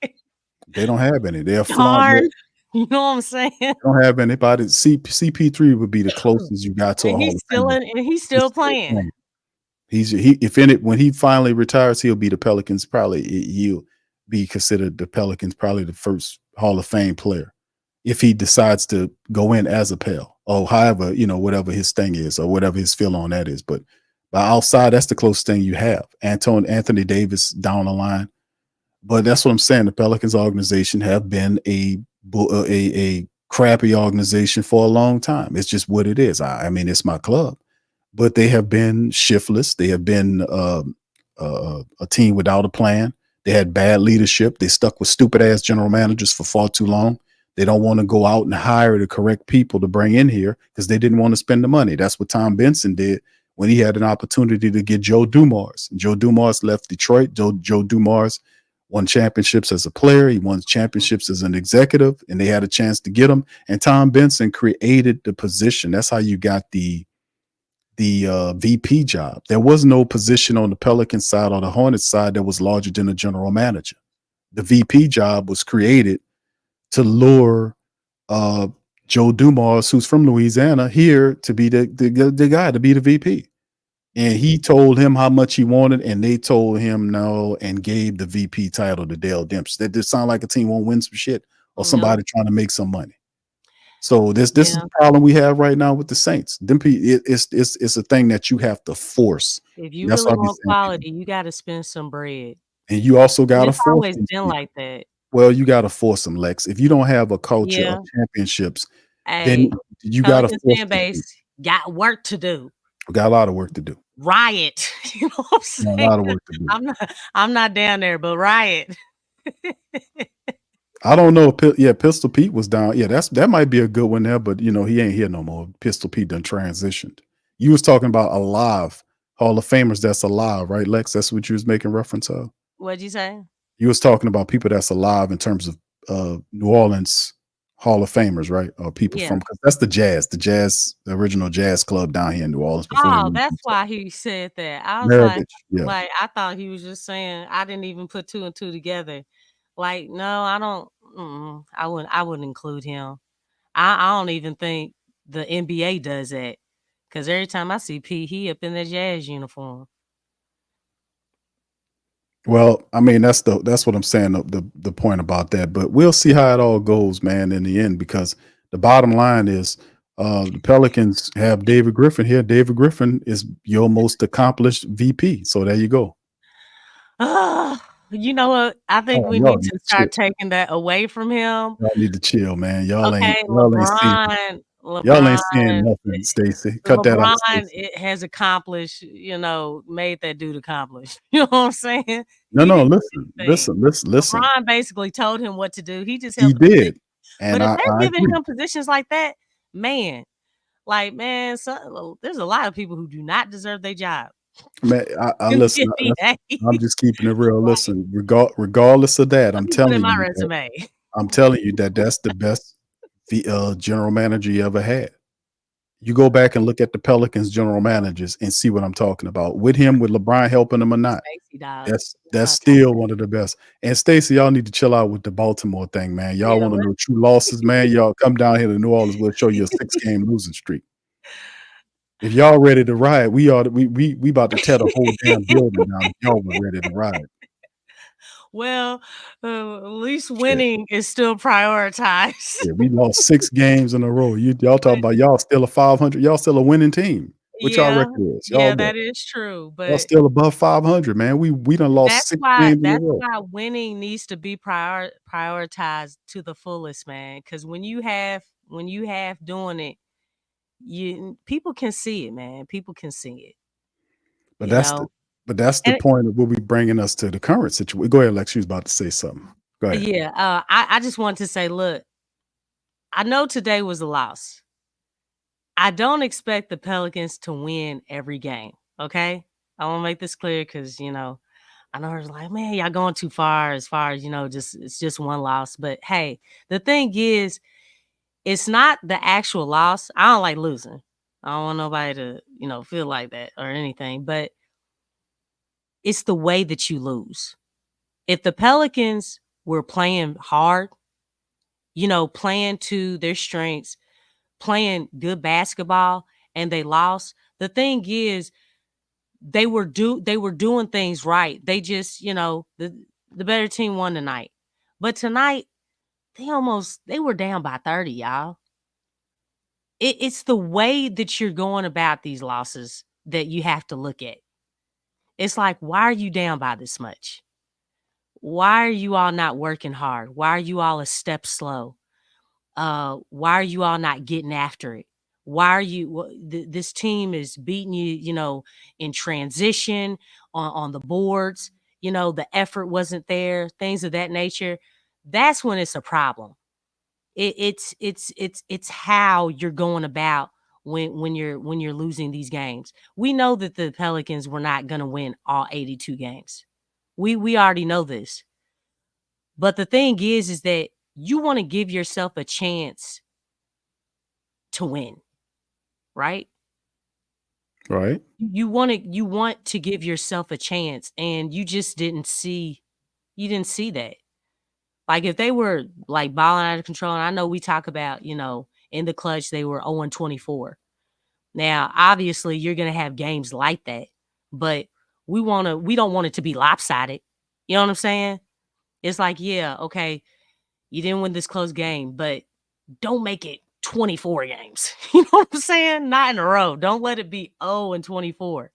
H: They don't have any. They're flawed.
G: You know what I'm saying?
H: They don't have anybody. CP3 would be the closest you got to a Hall of Famer.
G: And he's still playing.
H: When he finally retires, he'll be the Pelicans. He'll be considered the Pelicans probably the first Hall of Fame player if he decides to go in as a Pel or however, whatever his thing is or whatever his feel on that is. But outside, that's the closest thing you have. Anthony Davis down the line. But that's what I'm saying. The Pelicans organization have been a crappy organization for a long time. It's just what it is. I mean, it's my club, but they have been shiftless. They have been a team without a plan. They had bad leadership. They stuck with stupid ass general managers for far too long. They don't want to go out and hire the correct people to bring in here because they didn't want to spend the money. That's what Tom Benson did when he had an opportunity to get Joe Dumars. Joe Dumars left Detroit. Joe Dumars won championships as a player. He won championships as an executive, and they had a chance to get him. And Tom Benson created the position. That's how you got the VP job. There was no position on the Pelican side or the Hornets side that was larger than a general manager. The VP job was created to lure Joe Dumars, who's from Louisiana, here to be the guy, to be the VP. And he told him how much he wanted, and they told him no and gave the VP title to Dale Demps. That just sound like a team won't win some shit or somebody trying to make some money. So this is the problem we have right now with the Saints. It's a thing that you have to force.
G: If you really want quality, you got to spend some bread.
H: And you also got to force.
G: It's always been like that.
H: Well, you got to force them, Lex. If you don't have a culture of championships, then you got to force them.
G: Base got work to do.
H: We got a lot of work to do.
G: Riot. You know what I'm saying?
H: A lot of work to do.
G: I'm not down there, but riot.
H: I don't know. Pistol Pete was down. Yeah, that might be a good one there, but he ain't here no more. Pistol Pete done transitioned. You was talking about alive Hall of Famers that's alive, right, Lex? That's what you was making reference of.
G: What'd you say?
H: You was talking about people that's alive in terms of New Orleans Hall of Famers, right? Or people from, because that's the original jazz club down here in New Orleans.
G: Oh, that's why he said that. I was like, I thought he was just saying, I didn't even put two and two together. Like, no, I don't. I wouldn't include him. I don't even think the NBA does that, because every time I see P, he up in the Jazz uniform.
H: Well, I mean, that's what I'm saying, the point about that. But we'll see how it all goes, man, in the end, because the bottom line is the Pelicans have David Griffin here. David Griffin is your most accomplished VP. So there you go.
G: You know what? I think we need to start taking that away from him.
H: Y'all need to chill, man. Y'all ain't seeing nothing, Stacey. Cut that out.
G: It has accomplished, made that dude accomplish. You know what I'm saying?
H: No, listen.
G: LeBron basically told him what to do. He just
H: he did.
G: But if they're giving him positions like that, man, there's a lot of people who do not deserve their job.
H: Man, I listen. I'm just keeping it real. Listen, regardless of that, I'm telling you that that's the best general manager you ever had. You go back and look at the Pelicans general managers and see what I'm talking about. With him, with LeBron helping him or not,
G: Stacey, dog.
H: that's still one of the best. And Stacey, y'all need to chill out with the Baltimore thing, man. Y'all
G: Yeah,
H: want to know true losses, man? Y'all come down here to New Orleans. We'll show you a 6-game losing streak. If y'all ready to ride, we about to tear the whole damn building down. If y'all were ready to ride.
G: Well, at least winning is still prioritized.
H: Yeah, we lost 6 games in a row. Y'all talking about y'all still a 500. Y'all still a winning team. What y'all record is? Y'all
G: that is true.
H: y'all
G: But
H: still above 500, man. We done lost 6 games in a row.
G: why winning needs to be prioritized to the fullest, man. Because when you have doing it, people can see it, man. People can see it.
H: But that's the point of what we bringing us to the current situation. Go ahead, Lex. You was about to say something. Go ahead.
G: Yeah. I just want to say, look, I know today was a loss. I don't expect the Pelicans to win every game. Okay. I want to make this clear because, I know it's like, man, y'all going too far as, it's just one loss. But hey, the thing is, it's not the actual loss. I don't like losing. I don't want nobody to, feel like that or anything, but it's the way that you lose. If the Pelicans were playing hard, playing to their strengths, playing good basketball, and they lost, the thing is, they were doing things right. They just, the better team won tonight. But tonight, they were down by 30, y'all. It's the way that you're going about these losses that you have to look at. It's like, why are you down by this much? Why are you all not working hard? Why are you all a step slow? Why are you all not getting after it? Why are you this team is beating you, in transition on the boards, the effort wasn't there, things of that nature. That's when it's a problem. It's how you're going about when you're losing these games. We know that the Pelicans were not going to win all 82 games. We already know this. But the thing is that you want to give yourself a chance to win, right?
H: Right.
G: You want to give yourself a chance, and you just didn't see that. Like if they were like balling out of control, and I know we talk about, in the clutch, they were 0-24. Now, obviously you're going to have games like that, but we don't want it to be lopsided. You know what I'm saying? It's like, yeah, okay, you didn't win this close game, but don't make it 24 games. You know what I'm saying? Not in a row. Don't let it be 0-24.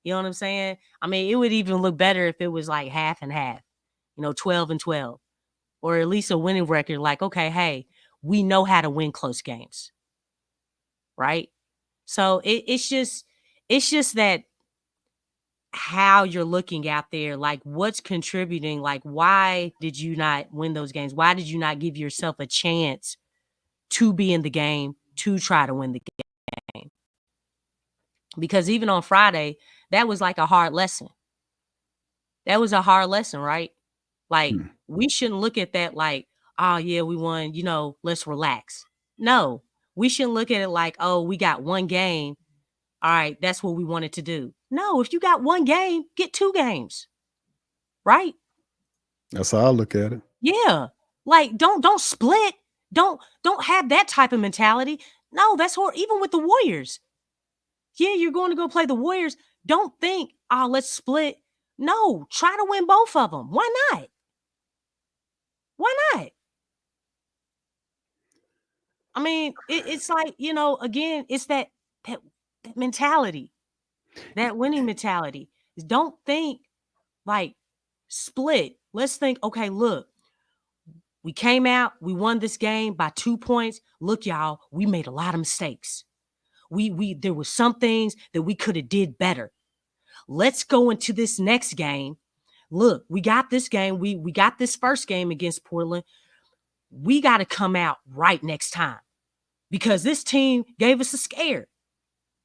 G: You know what I'm saying? I mean, it would even look better if it was like half and half, 12-12, or at least a winning record. Like, okay, hey, we know how to win close games, right? So it's just that how you're looking out there, like what's contributing, like why did you not win those games? Why did you not give yourself a chance to be in the game, to try to win the game? Because even on Friday, that was like a hard lesson. That was a hard lesson, right? Like we shouldn't look at that like, oh yeah, we won, let's relax. No, we shouldn't look at it like, oh, we got one game. All right, that's what we wanted to do. No, if you got one game, get 2 games. Right?
H: That's how I look at it.
G: Yeah. Like don't split. Don't have that type of mentality. No, that's horrible. Even with the Warriors. Yeah, you're going to go play the Warriors. Don't think, oh, let's split. No, try to win both of them. Why not? Why not? I mean, it's like, again, it's that mentality, that winning mentality. Don't think like split. Let's think, okay, look, we came out, we won this game by 2 points. Look, y'all, we made a lot of mistakes. There were some things that we could have did better. Let's go into this next game. Look, we got this game. We got this first game against Portland. We got to come out right next time because this team gave us a scare.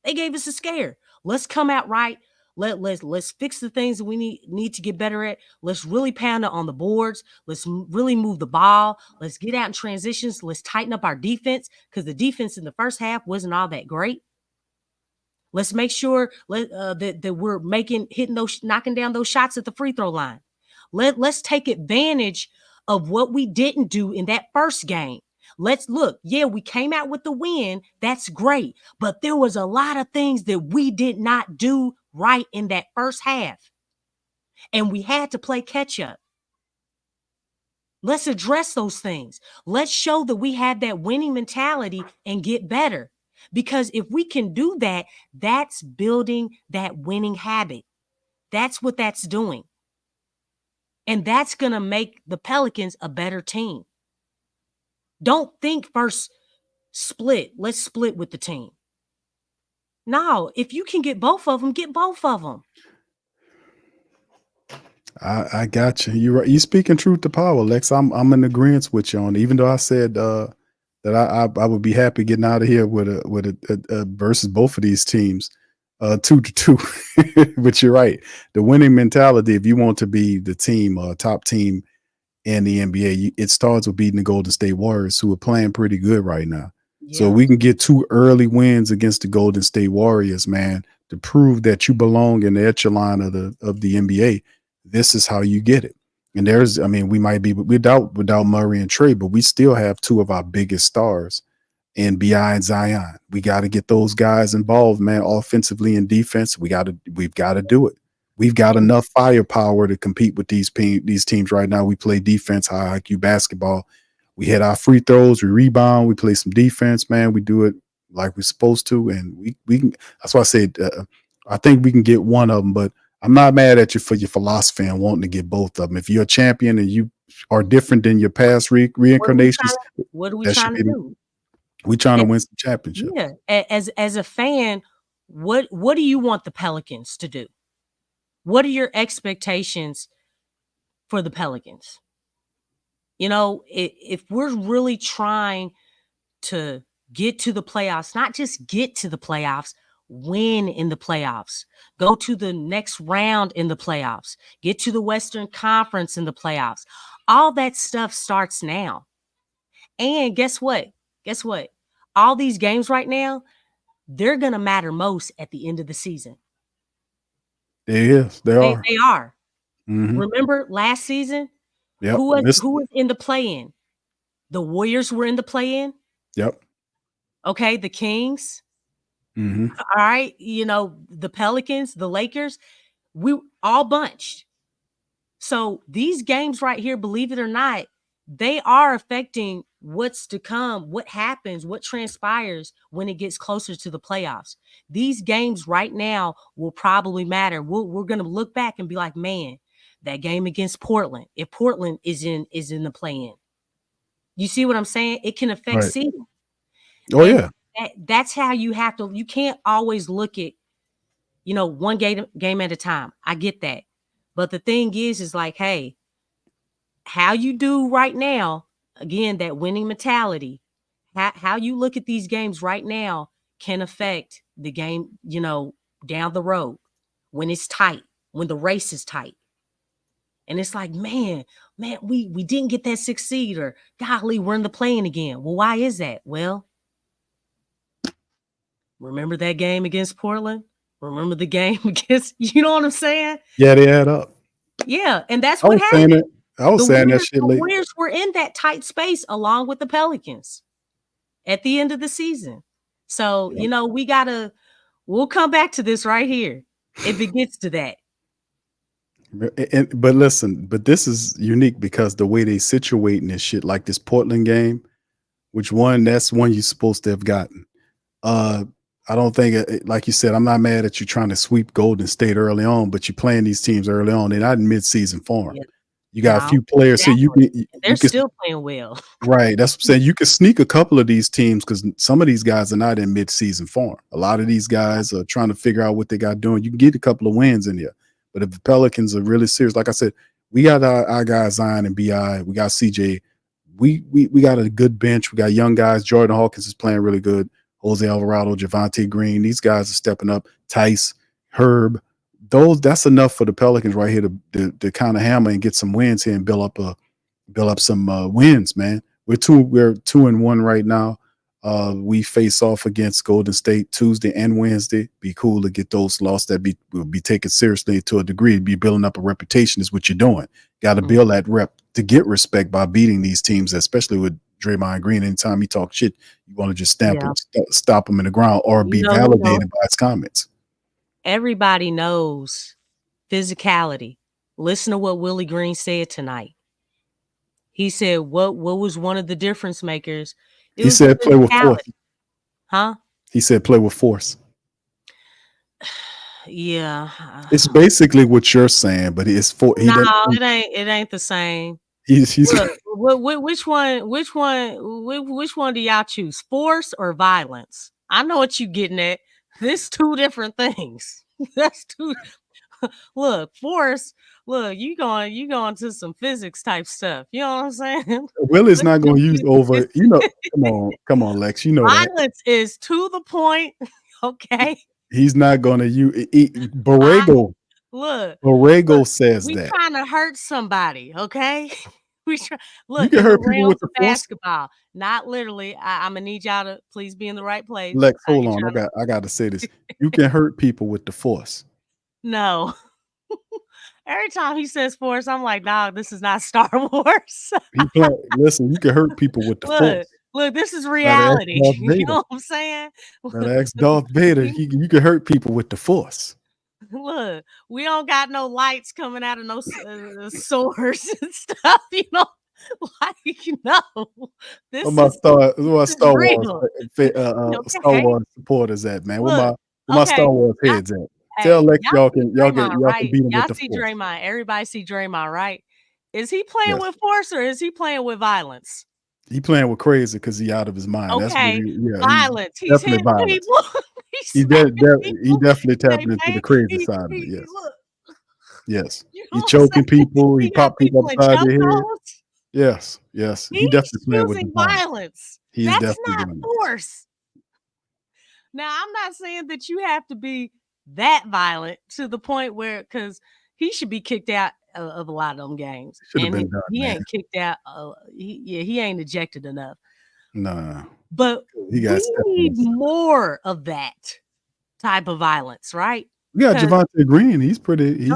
G: They gave us a scare. Let's come out right. Let's fix the things that we need to get better at. Let's really pound it on the boards. Let's really move the ball. Let's get out in transitions. Let's tighten up our defense, because the defense in the first half wasn't all that great. Let's make sure that we're knocking down those shots at the free throw line. Let's take advantage of what we didn't do in that first game. Let's look. Yeah, we came out with the win. That's great. But there was a lot of things that we did not do right in that first half. And we had to play catch up. Let's address those things. Let's show that we have that winning mentality and get better. Because if we can do that, that's building that winning habit. That's what that's doing. And that's going to make the Pelicans a better team. Don't think first split. Let's split with the team. No, if you can get both of them, get both of them.
H: I got you. You're right. You speaking truth to power, Lex. I'm in agreement with you on it. Even though I said that I would be happy getting out of here with a versus both of these teams, 2-2. But you're right. The winning mentality, if you want to be the team, top team in the NBA, it starts with beating the Golden State Warriors, who are playing pretty good right now. Yeah. So we can get 2 early wins against the Golden State Warriors, man, to prove that you belong in the echelon of the NBA. This is how you get it. And we might be without Murray and Trey, but we still have 2 of our biggest stars in BI and Zion. We got to get those guys involved, man, offensively and defense. We've got to do it. We've got enough firepower to compete with these teams right now. We play defense, high IQ basketball. We hit our free throws, we rebound, we play some defense, man. We do it like we're supposed to, and we can. That's why I said I think we can get one of them, but I'm not mad at you for your philosophy and wanting to get both of them. If you're a champion and you are different than your past reincarnations,
G: what are we trying to do?
H: We're trying to win some championships.
G: Yeah, as a fan, what do you want the Pelicans to do? What are your expectations for the Pelicans? You know, if we're really trying to get to the playoffs, not just get to the playoffs, win in the playoffs, go to the next round in the playoffs, get to the Western Conference in the playoffs. All that stuff starts now. And guess what? All these games right now, they're going to matter most at the end of the season.
H: They are.
G: They are.
H: Mm-hmm.
G: Remember last season?
H: Yep.
G: Who was in the play-in? The Warriors were in the play-in.
H: Yep.
G: Okay, the Kings.
H: Mm-hmm.
G: All right, the Pelicans, the Lakers, we all bunched. So these games right here, believe it or not, they are affecting what's to come, what happens, what transpires when it gets closer to the playoffs. These games right now will probably matter. We're going to look back and be like, man, that game against Portland, if Portland is in the play-in. You see what I'm saying? It can affect seeding.
H: Oh, yeah.
G: That's how you have to. You can't always look at, one game at a time. I get that. But the thing is like, hey, how you do right now, again, that winning mentality, how you look at these games right now can affect the game, down the road when it's tight, when the race is tight. And it's like, man, we didn't get that 6th seed, or golly, we're in the play-in again. Well, why is that? Well, remember that game against Portland? Remember the game against, you know what I'm saying?
H: Yeah, they add up.
G: Yeah, and that's what happened.
H: I was saying that shit late.
G: The Warriors were in that tight space along with the Pelicans at the end of the season. So, we'll come back to this right here if it gets to that.
H: But listen, this is unique because the way they situating this shit, like this Portland game, that's one you're supposed to have gotten. I don't think, like you said, I'm not mad at you trying to sweep Golden State early on, but you're playing these teams early on. They're not in mid-season form. Yeah. You got a few players here.
G: They're still playing well.
H: Right. That's what I'm saying. You can sneak a couple of these teams because some of these guys are not in mid-season form. A lot of these guys are trying to figure out what they got doing. You can get a couple of wins in here. But if the Pelicans are really serious, like I said, we got our guys Zion and BI. We got CJ. We got a good bench. We got young guys. Jordan Hawkins is playing really good. Jose Alvarado, Javante Green. These guys are stepping up. Tice, Herb, that's enough for the Pelicans right here to kind of hammer and get some wins here and build up some wins, man. We're 2-1 right now. We face off against Golden State Tuesday and Wednesday. Be cool to get those lost. That will be taken seriously to a degree. Be building up a reputation is what you're doing. Got to build that rep to get respect by beating these teams, especially with Draymond Green. Anytime he talks shit, you want to just stop him in the ground or be validated by his comments.
G: Everybody knows physicality. Listen to what Willie Green said tonight. He said, what was one of the difference makers?
H: He said play with force.
G: Huh?
H: He said play with force.
G: Yeah.
H: It's basically what you're saying, but it's for
G: it ain't the same. Look, which one do y'all choose? Force or violence? I know what you're getting at. There's two different things. That's two. Look, force. Look, you going to some physics type stuff. You know what I'm saying?
H: Willie's not going to use over. You know, come on, Lex. You know
G: violence is to the point. Okay.
H: He's not going to use Borrego.
G: Look,
H: Borrego says
G: we
H: that.
G: trying to hurt somebody. Okay. Look,
H: you can hurt people with the
G: basketball, not literally. I'm gonna need y'all to please be in the right place.
H: Lex, hold on. I got to say this. You can hurt people with the force.
G: No. Every time he says force, I'm like, dog, this is not Star Wars.
H: Listen, you can hurt people with the force.
G: Look, this is reality. You know what I'm saying?
H: Ask Darth Vader. You can hurt people with the force.
G: Look, we don't got no lights coming out of no swords and stuff, you know. This
H: my Star Wars
G: Star
H: Wars supporters at, man? Where my Star Wars heads at? Tell Lex y'all can beat him with the
G: see
H: force.
G: Draymond. Everybody see Draymond, right? Is he playing with force or is he playing with violence?
H: He playing with crazy because he out of his mind.
G: Okay,
H: that's
G: violence. He's hitting people.
H: He definitely tapping into the crazy side of it. Yes. Yes. He choking people. He pop people upside their head. Yes. He definitely playing with
G: violence.
H: That's
G: not force. Now, I'm not saying that you have to be that violent to the point where, because he should be kicked out of a lot of them games. And he ain't kicked out. He ain't ejected enough.
H: Nah.
G: But we need more of that type of violence, right?
H: We got Javonte Green. He's pretty. I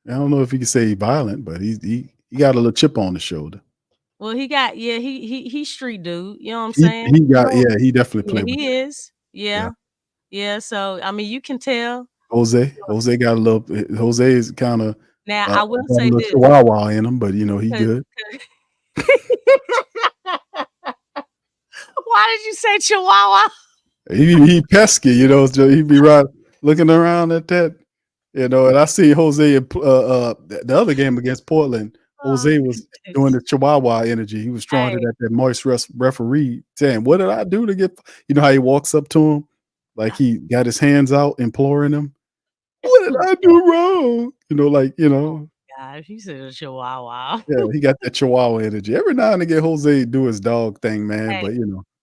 H: don't know if he can say violent, but he got a little chip on the shoulder.
G: Well, he's street dude. You know what I'm saying?
H: He definitely played.
G: He is. Yeah. So I mean, you can tell.
H: Jose got a little. Jose is kind of.
G: Now I will say this.
H: Chihuahua in him, but he good.
G: Why did you say Chihuahua?
H: He pesky, he be right looking around at that, and I see Jose in the other game against Portland. Jose was doing the Chihuahua energy. He was throwing it at that moist referee, saying, "What did I do to get?" You know how he walks up to him, like he got his hands out, imploring him. What did I do wrong?
G: Gosh, he said a Chihuahua.
H: Yeah, he got that Chihuahua energy. Every now and again, Jose do his dog thing, man. But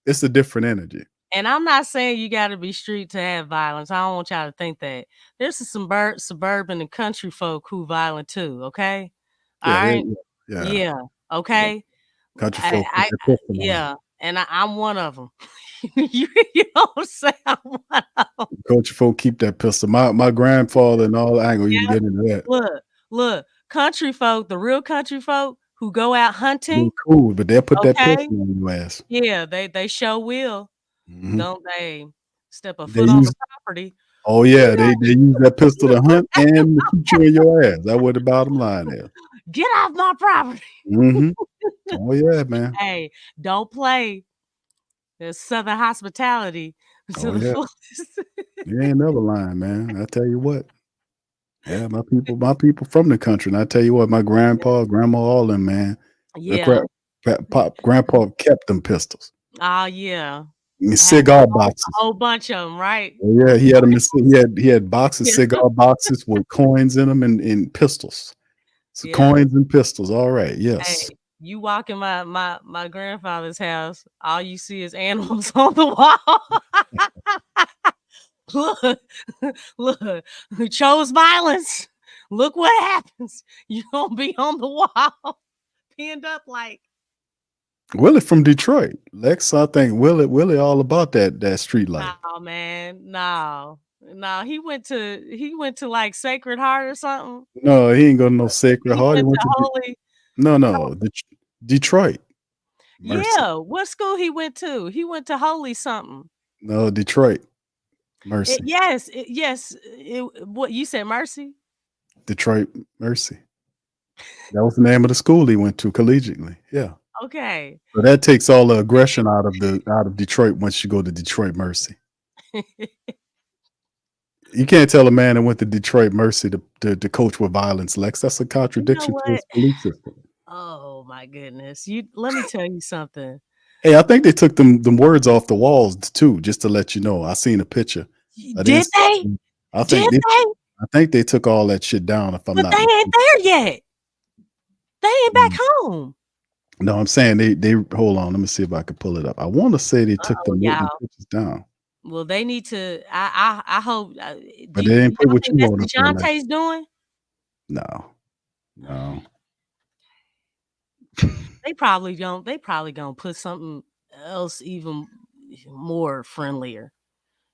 H: it's a different energy.
G: And I'm not saying you got to be street to have violence. I don't want y'all to think that. There's some suburban and country folk who violent too. Okay, all right. Yeah. Okay.
H: Country folk.
G: And I'm one of them. you know what I'm saying? I'm one of them.
H: Country folk keep that pistol. My grandfather and all. I ain't gonna even get into that.
G: Look, country folk, the real country folk who go out hunting.
H: They're cool, but they'll put that pistol on your ass.
G: Yeah, they sure will. Mm-hmm. Don't they step a foot on the property?
H: Oh yeah, they use that pistol to hunt and to shoot you in your ass. That's what the bottom line is.
G: Get off my property.
H: Mm-hmm. Oh yeah, man.
G: Hey, don't play. There's Southern hospitality.
H: You ain't never lying, man. I tell you what. Yeah, my people from the country. And I tell you what, my grandpa, grandma, all them, man.
G: Yeah.
H: Grandpa kept them pistols.
G: Oh yeah.
H: Cigar boxes.
G: A whole bunch of them, right?
H: Yeah, he had them. He had boxes, cigar boxes with coins in them and pistols. So coins and pistols. All right. Yes.
G: Hey, you walk in my grandfather's house, all you see is animals on the wall. Look, look, who chose violence? Look what happens. You don't be on the wall, pinned up like.
H: Willie from Detroit. Lex, I think Willie all about that street life.
G: No, man, no. He went to like Sacred Heart or something.
H: No, he ain't got no Sacred Heart. He went to
G: Holy.
H: no, Detroit. Mercy.
G: Yeah, what school he went to? He went to Holy something.
H: No, Detroit. Mercy.
G: Yes. What you said, Mercy?
H: Detroit Mercy. That was the name of the school he went to collegiately. Yeah.
G: Okay.
H: So that takes all the aggression out of Detroit once you go to Detroit Mercy. You can't tell a man that went to Detroit Mercy to coach with violence, Lex. That's a contradiction to his belief system.
G: Oh my goodness. Let me tell you something.
H: Hey, I think they took them words off the walls too, just to let you know. I seen a picture.
G: Did they?
H: I think they took all that shit down. If I'm
G: but
H: not,
G: they ain't there yet. They ain't back home.
H: No, I'm saying they hold on. Let me see if I can pull it up. I want to say they took the pictures down.
G: Well, they need to. I hope.
H: But they didn't put what you want.
G: That's what DeJounte's doing.
H: No.
G: They probably don't. They probably gonna put something else even more friendlier.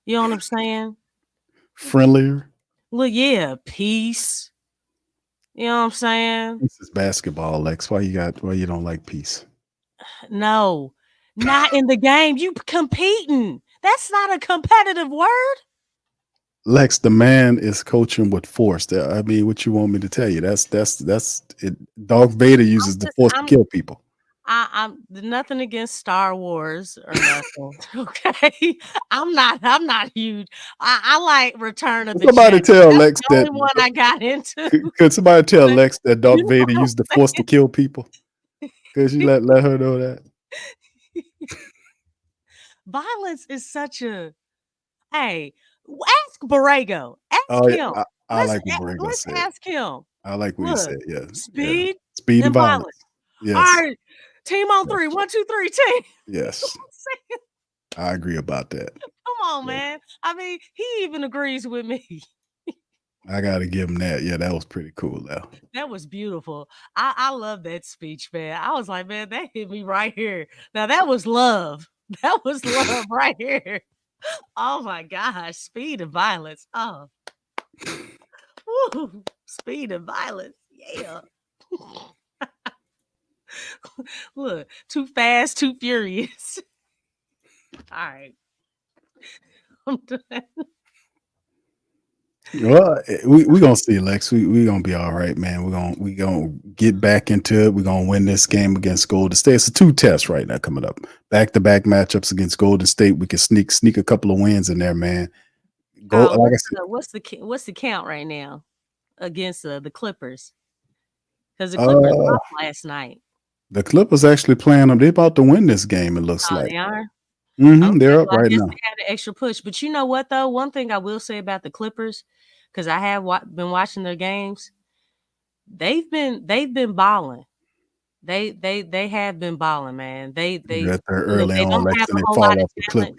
G: You know what I'm saying?
H: Friendlier.
G: Well, yeah, peace. You know what I'm saying?
H: This is basketball, Lex. Why you don't like peace?
G: No, not in the game. You competing. That's not a competitive word.
H: Lex, the man is coaching with force. I mean, what you want me to tell you? That's it. Darth Vader uses the force to kill people.
G: I'm nothing against Star Wars or nothing. Okay, I'm not huge. I like Return of the
H: Somebody
G: Jedi.
H: tell
G: That's
H: Lex
G: the
H: that.
G: Only one I got into.
H: Could somebody tell Lex that Darth Vader used the force to kill people? Could you let her know that?
G: Violence is such a. Hey, ask Borrego. Ask him.
H: I like what Borrego said.
G: Let's ask him.
H: I like what he said. Yeah,
G: speed
H: and violence. Yes.
G: All right, team on 3. 1, 2, 3, team.
H: Yes. I agree about that.
G: Come on, man. I mean, he even agrees with me.
H: I gotta give him that. Yeah, that was pretty cool, though.
G: That was beautiful. I love that speech, man. I was like, man, that hit me right here. Now that was love. That was love right here. Oh my gosh, speed and violence. Oh, woo. Speed and violence. Yeah. Look, too fast, too furious. All right. I'm done.
H: Well, we gonna see, Lex. We gonna be all right, man. We gonna get back into it. We're gonna win this game against Golden State. It's a 2 test right now coming up. Back-to-back matchups against Golden State. We can sneak a couple of wins in there, man.
G: Like I said, what's the count right now against the Clippers? Because the Clippers lost last night.
H: The Clippers actually playing them. They're about to win this game. It looks like
G: they are.
H: Okay, they're up right now.
G: They had an extra push, but you know what though? One thing I will say about the Clippers, because I have been watching their games, they've been balling. They have been balling, man. They
H: early on, Lex, and they fall off the cliff.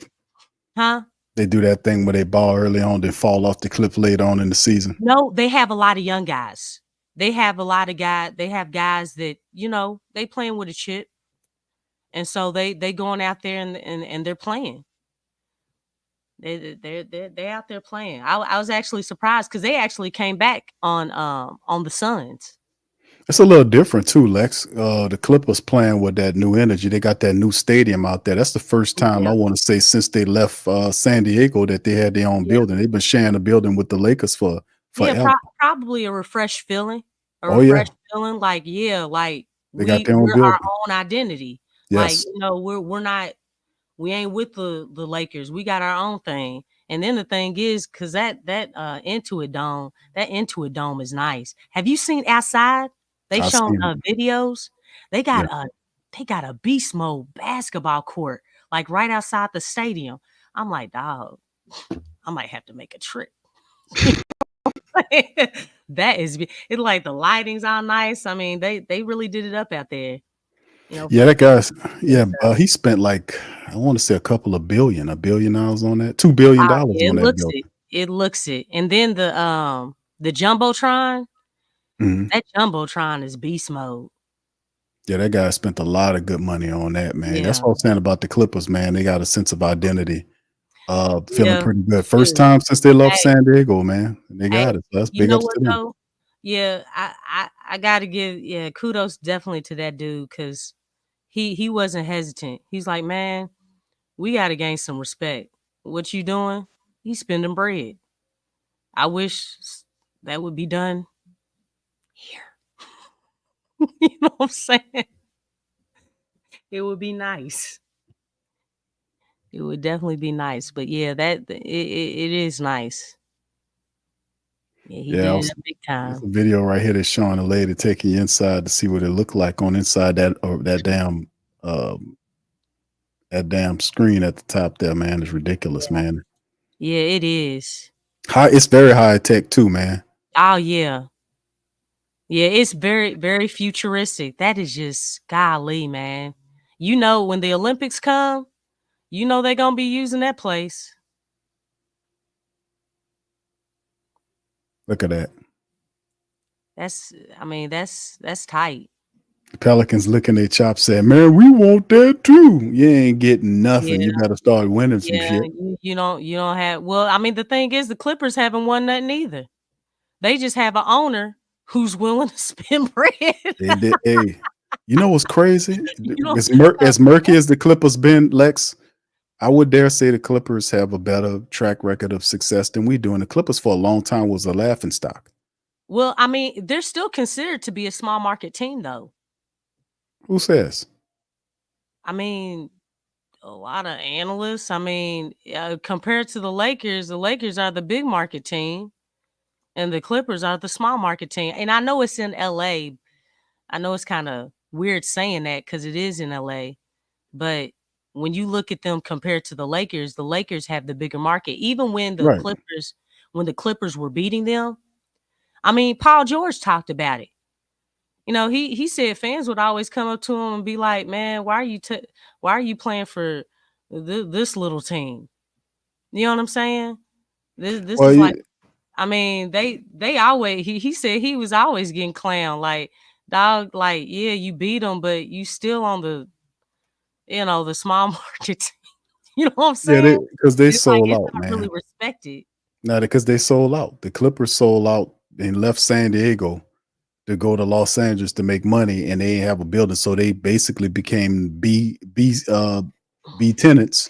G: Huh?
H: They do that thing where they ball early on, then fall off the cliff later on in the season.
G: No, they have a lot of young guys. They have a lot of guys. They have guys that they playing with a chip. And so they going out there and they're playing. They're out there playing. I was actually surprised because they actually came back on the Suns.
H: It's a little different too, Lex. The Clippers playing with that new energy. They got that new stadium out there. That's the first time I want to say since they left San Diego that they had their own building. They've been sharing a building with the Lakers for forever.
G: Probably a refreshed feeling. Feeling like they got their own building. Our own identity.
H: Yes.
G: Like, we ain't with the Lakers. We got our own thing. And then the thing is, because that Intuit Dome is nice. Have you seen outside? They shown videos. They got a beast mode basketball court like right outside the stadium. I'm like, dog, I might have to make a trip. That is it. Like the lighting's all nice. I mean, they really did it up out there. You know,
H: Yeah,
G: for
H: that guy's yeah.
G: stuff.
H: He spent like I want to say $1 billion on that. $2 billion
G: It
H: on that
G: looks
H: building.
G: it. It looks it. And then the jumbotron,
H: Mhm.
G: that jumbotron is beast mode.
H: Yeah, that guy spent a lot of good money on that, man. That's
G: Yeah.
H: what I'm saying about the Clippers, man. They got a sense of identity. Feeling
G: Yeah.
H: pretty good. First
G: Shoot.
H: time since they left
G: Hey,
H: San Diego, man. They
G: hey,
H: got it. So that's
G: you
H: big
G: know
H: ups
G: what
H: to them.
G: though? Yeah, I gotta give kudos definitely to that dude because he wasn't hesitant. He's like, man, we gotta gain some respect. What you doing? He's spending bread. I wish that would be done here. You know what I'm saying? It would be nice. It would definitely be nice. But yeah, it is nice. Yeah, he
H: Yeah,
G: did it big
H: there's
G: time.
H: a video right here that's showing a lady taking you inside to see what it looked like on inside um that damn screen at the top there, man. It's ridiculous, man.
G: Yeah, it is.
H: It's very high tech too, man.
G: Oh yeah. Yeah, it's very, very futuristic. That is just golly, man. You know, when the Olympics come, you know they're gonna be using that place.
H: Look at that.
G: That's tight.
H: The Pelicans licking their chops saying, man, we want that too. You ain't getting nothing.
G: Yeah,
H: You better start winning some
G: yeah.
H: shit.
G: You don't have well, the thing is the Clippers haven't won nothing either. They just have an owner who's willing to spend bread.
H: Hey, you know what's crazy?
G: You know,
H: As murky as the Clippers been, Lex, I would dare say the Clippers have a better track record of success than we do. And the Clippers for a long time was a laughing stock.
G: well, they're still considered to be a small market team though.
H: Who says?
G: I mean, a lot of analysts. Compared to the Lakers are the big market team, and the Clippers are the small market team. And I know it's in LA. I know it's kind of weird saying that because it is in LA. But when you look at them compared to the Lakers have the bigger market. Even
H: Right.
G: when the Clippers were beating them, Paul George talked about it. You know, he said fans would always come up to him and be like, "Man, why are you playing for this little team?" You know what I'm saying? This
H: Well,
G: is like, they always he said he was always getting clowned like, dog, like, yeah, you beat them, but you still on the small market team. You know what I'm
H: yeah,
G: saying?
H: because they
G: It's like
H: sold
G: it's
H: out,
G: not really
H: man.
G: respected.
H: Now, because they sold out. The Clippers sold out and left San Diego to go to Los Angeles to make money, and they didn't have a building, so they basically became B tenants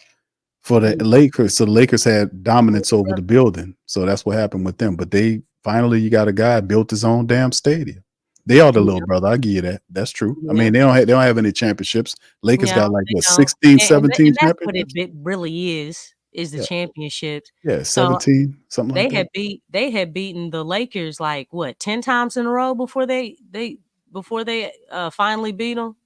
H: for the Lakers. So the Lakers had dominance over the building. So that's what happened with them. But you got a guy built his own damn stadium. They are the little brother. I give you that. That's true. I
G: Yeah.
H: mean, they don't have any championships. Lakers got like
G: They
H: what,
G: don't.
H: 16,
G: And
H: 17
G: that's what it
H: championships?
G: really is the
H: Yeah.
G: championships.
H: Yeah,
G: So
H: 17, something like that.
G: they had beaten the Lakers like what 10 times in a row before they finally beat them.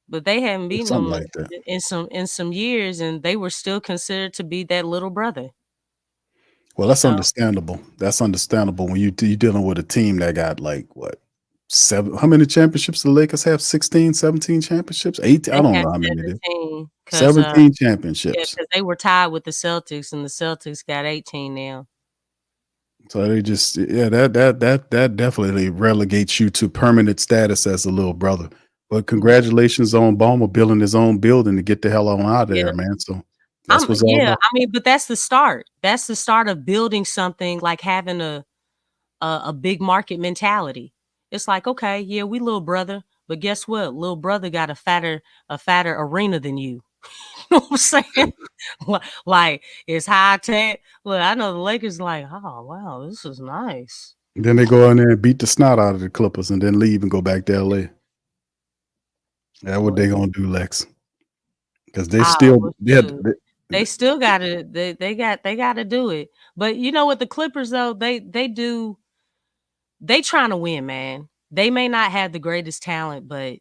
G: But they hadn't beaten
H: Something
G: them
H: like that.
G: in some years, and they were still considered to be that little brother.
H: Well, that's
G: So
H: understandable. That's understandable when you're dealing with a team that got like what, how many championships the Lakers have? 16, 17 championships? 18? I
G: they
H: don't
G: had
H: know how many they
G: 17 because
H: 17 championships.
G: they were tied with the Celtics, and the Celtics got 18 now.
H: So they just that definitely relegates you to permanent status as a little brother. But congratulations on Ballmer building his own building to get the hell on out of
G: Yeah.
H: there, man. So that's what's all about.
G: But that's the start. That's the start of building something, like having a big market mentality. It's like, okay, yeah, we little brother, but guess what? Little brother got a fatter arena than you. You know what I'm saying? Like it's high tech. Look, I know the Lakers like, oh wow, this is nice.
H: Then they go in there and beat the snot out of the Clippers and then leave and go back to LA. That's what they gonna do, Lex. Because they still
G: They still gotta they gotta do it. But you know what, the Clippers though, they trying to win, man. They may not have the greatest talent, but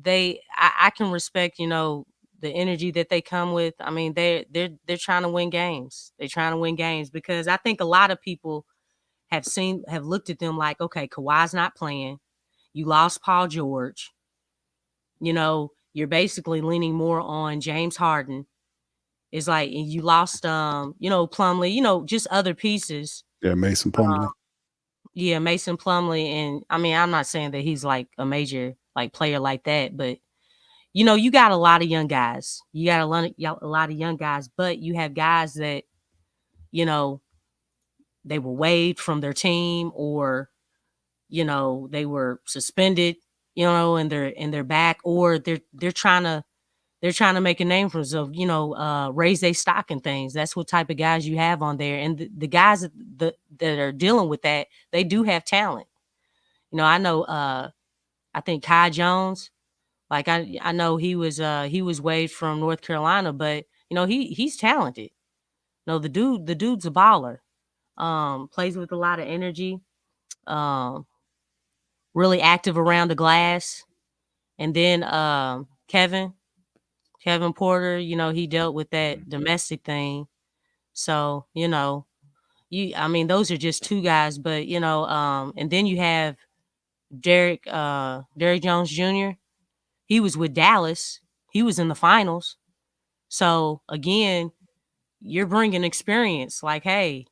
G: I can respect, the energy that they come with. They're trying to win games. They're trying to win games because I think a lot of people have looked at them like, okay, Kawhi's not playing. You lost Paul George. you're basically leaning more on James Harden. It's like you lost, Plumlee, just other pieces.
H: Yeah, Mason Plumlee.
G: Yeah, Mason Plumlee, and I mean, I'm not saying that he's like a major like player like that, but you got a lot of young guys. You got a lot of young guys, but you have guys that they were waived from their team, or they were suspended, and they're back, or they're trying to make a name for themselves, raise their stock and things. That's what type of guys you have on there. And the guys that are dealing with that, they do have talent. I know, I think Kai Jones, like I know he was waived from North Carolina, but he's talented. The dude's a baller. Plays with a lot of energy. Really active around the glass. And then Kevin Porter, he dealt with that domestic thing. So, those are just two guys, but and then you have Derrick Jones Jr. He was with Dallas. He was in the finals. So again, you're bringing experience. Like, hey,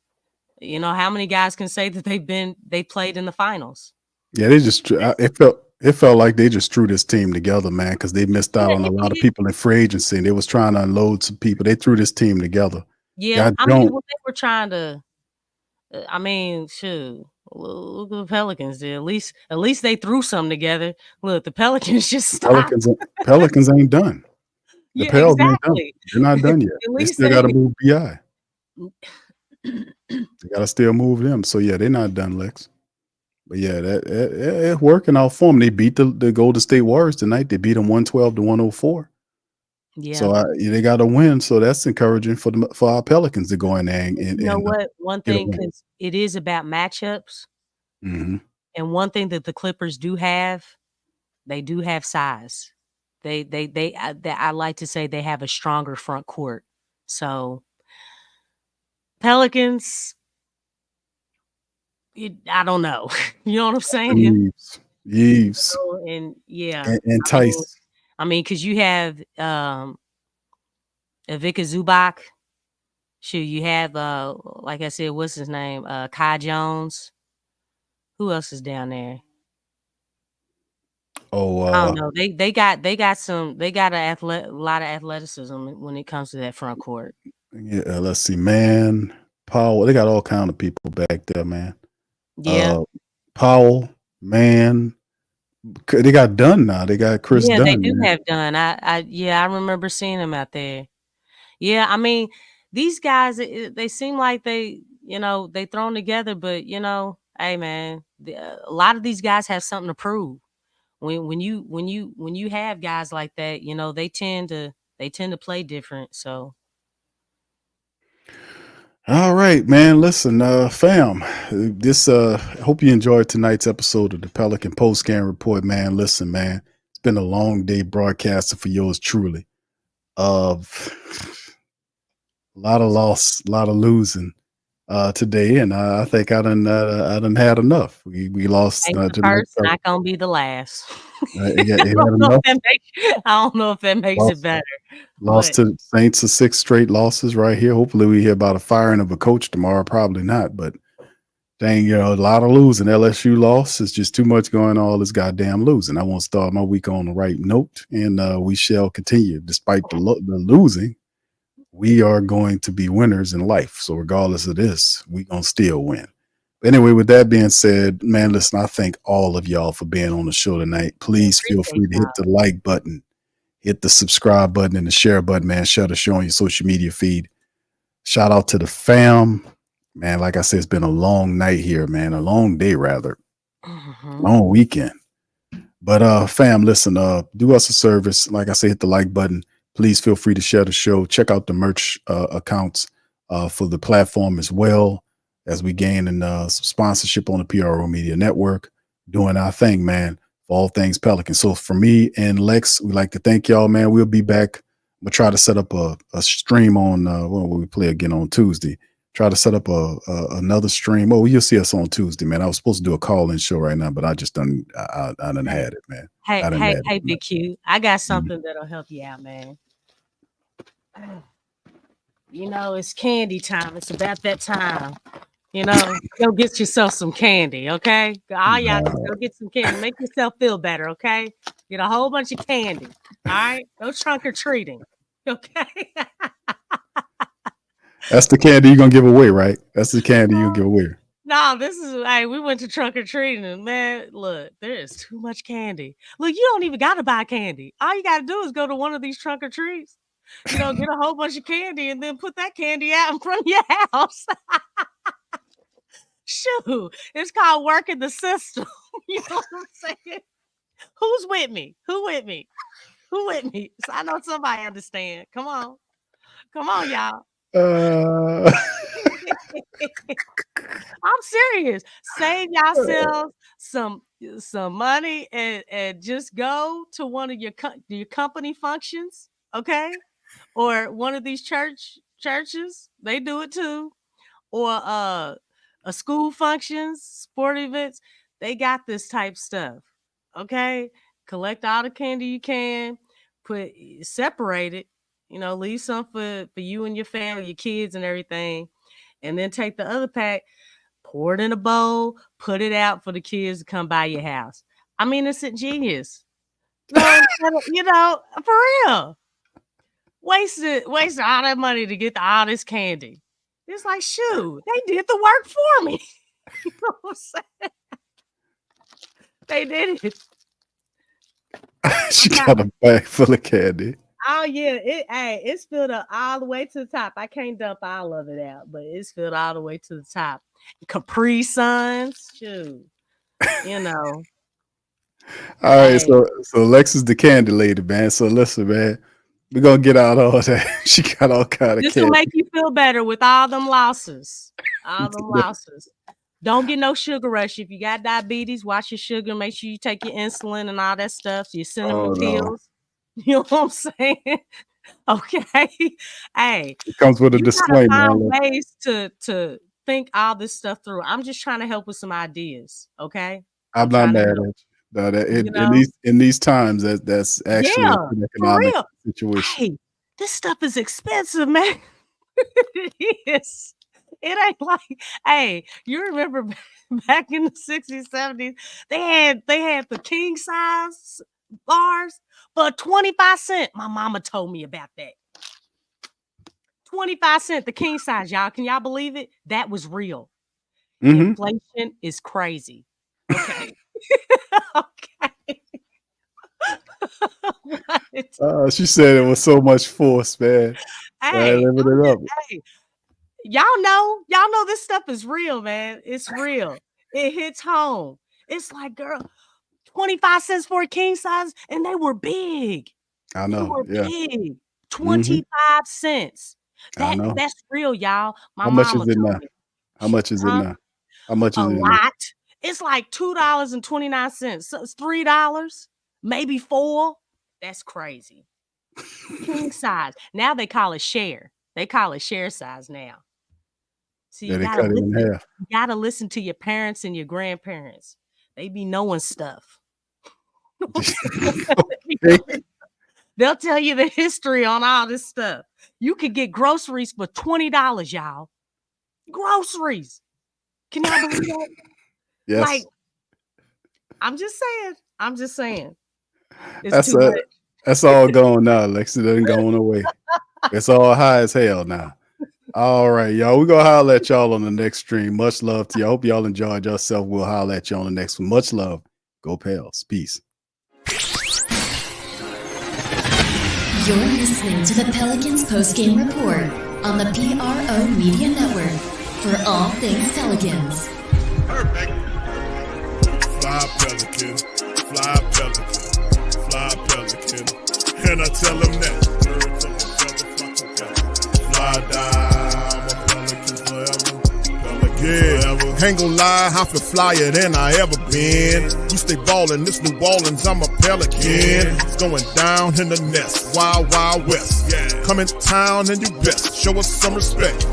G: how many guys can say that they played in the finals?
H: Yeah, it felt like they just threw this team together, man, because they missed out on a lot of people in free agency, and they was trying to unload some people. They threw this team together.
G: Yeah, they were trying to. Shoot, look what the Pelicans did. At least they threw something together. Look, the Pelicans just stopped.
H: Pelicans ain't done. The
G: Yeah,
H: Pels ain't done.
G: exactly.
H: They're not done yet.
G: At
H: They
G: least
H: still got to move BI. They got to still move them. So yeah, they're not done, Lex. But yeah, it's working out for them. They beat the Golden State Warriors tonight. They beat them 112-104.
G: Yeah.
H: So they got to win. So that's encouraging for our Pelicans to go in there and
G: you know what? One thing, because it is about matchups.
H: Mm-hmm.
G: And one thing that the Clippers do have, they do have size. I like to say they have a stronger front court. So Pelicans, I don't know. You know what I'm saying?
H: Yeeves.
G: And yeah,
H: and Tice.
G: Because you have Ivica Zubac. Shoot, you have like I said, what's his name? Kai Jones. Who else is down there?
H: Oh,
G: I don't know. They got a lot of athleticism when it comes to that front court.
H: Yeah, let's see, man. Powell. They got all kind of people back there, man.
G: Yeah.
H: Powell, man. They got Dunn now. They got Chris Dunn.
G: Yeah, they do
H: man.
G: have Dunn. I remember seeing him out there. Yeah, these guys, they seem like they thrown together, but hey man, a lot of these guys have something to prove. When you have guys like that, they tend to play different. So
H: all right, man. Listen, fam. Hope you enjoyed tonight's episode of the Pelican Postgame Report, man. Listen, man. It's been a long day broadcasting for yours truly. A lot of loss, a lot of losing today, and I think I done had enough. We lost.
G: The first, not gonna be the last.
H: I don't know
G: if that makes it better.
H: Lost to the Saints of 6 straight losses right here. Hopefully we hear about a firing of a coach tomorrow. Probably not, but dang, a lot of losing. LSU loss. It's just too much going on, all this goddamn losing. I want to start my week on the right note, and we shall continue. Despite the losing, we are going to be winners in life. So regardless of this, we're going to still win. Anyway, with that being said, man, listen, I thank all of y'all for being on the show tonight. Please feel free to hit the like button, hit the subscribe button, and the share button, man. Share the show on your social media feed. Shout out to the fam. Man, like I said, it's been a long night here, man. A long day, rather. Long weekend. But fam, listen, do us a service. Like I said, hit the like button. Please feel free to share the show. Check out the merch accounts for the platform as well, as we gain some sponsorship on the PRO Media Network, doing our thing, man, for all things Pelican. So for me and Lex, we'd like to thank y'all, man. We'll be back. We'll try to set up a stream on when we play again on Tuesday. try to set up another stream. Oh, you'll see us on Tuesday, man. I was supposed to do a call-in show right now, but I just done had it, man.
G: Hey, Big Q, I got something that'll help you out, man. You know, it's candy time. It's about that time. You know, go get yourself some candy, okay? All y'all just go get some candy. Make yourself feel better, okay? Get a whole bunch of candy. All right? No trunk or treating. Okay.
H: That's the candy you're gonna give away, right? That's the candy you'll give away.
G: No, we went to trunk or treating, and man, look, there is too much candy. Look, you don't even gotta buy candy. All you gotta do is go to one of these trunk or treats. You know, get a whole bunch of candy and then put that candy out in front of your house. Shoot, it's called working the system. You know what I'm saying? Who's with me? Who with me? So I know somebody understand. Come on, y'all. I'm serious. Save yourselves some money and just go to one of your company functions, okay? Or one of these churches. They do it too. Or a school functions, sport events, they got this type stuff. Okay, collect all the candy you can, separate it. You know, leave some for you and your family, your kids, and everything, and then take the other pack, pour it in a bowl, put it out for the kids to come by your house. I mean, it's ingenious. You know, for real. Wasted all that money to get all this candy. It's like, shoot, they did the work for me. You know what I'm saying? They did it.
H: She got a bag full of candy.
G: Oh yeah, it's filled up all the way to the top. I can't dump all of it out, but it's filled all the way to the top. Capri Suns, shoot, you know.
H: All right, so Lexxah's the candy lady, man. So listen, man. We're gonna get out all that. She got all kind of.
G: This will make you feel better with all them losses. Don't get no sugar rush. If you got diabetes, watch your sugar. Make sure you take your insulin and all that stuff. Your cinnamon pills. No. You know what I'm saying? Okay. Hey,
H: it comes with a disclaimer.
G: Find ways to think all this stuff through. I'm just trying to help with some ideas. Okay.
H: I'm not mad at you. No, in these times, that's actually an economic situation.
G: Hey, this stuff is expensive, man. It is. It ain't like, hey, you remember back in the 60s, 70s, they had the king size bars for 25 cents. My mama told me about that. 25 cents, the king size, y'all. Can y'all believe it? That was real. Mm-hmm. Inflation is crazy. Okay. Okay.
H: She said it was so much force, man.
G: Hey, y'all know this stuff is real, man. It's real. It hits home. It's like, girl, 25 cents for a king size, and they were big.
H: I know.
G: They were big. 25 cents. That's real, y'all.
H: How much is it now? How much is it now? How much is it?
G: A lot. It's like $2.29. So it's $3, maybe $4. That's crazy. King size. Now they call it share. They call it share size now. So you gotta listen to your parents and your grandparents. They be knowing stuff. They'll tell you the history on all this stuff. You could get groceries for $20, y'all. Groceries. Can y'all believe that?
H: Yes.
G: Like, I'm just saying. It's
H: that's all gone now. Lexxah doesn't go away. It's all high as hell now. All right, y'all. We're gonna holler at y'all on the next stream. Much love to you. I hope y'all enjoyed yourself. We'll holler at you on the next one. Much love. Go Pels. Peace.
A: You're listening to the Pelicans postgame report on the PRO Media Network for all things Pelicans.
B: Perfect. Fly Pelican, fly Pelican, fly Pelican. And I tell them that. Birds of a feather, fly down, I'm a Pelican forever. Pelican forever. Ain't gon' lie, I feel flyer than I ever been. We stay ballin', this New Orleans, I'm a Pelican. It's going down in the nest, wild, wild west. Come in town and you best, show us some respect.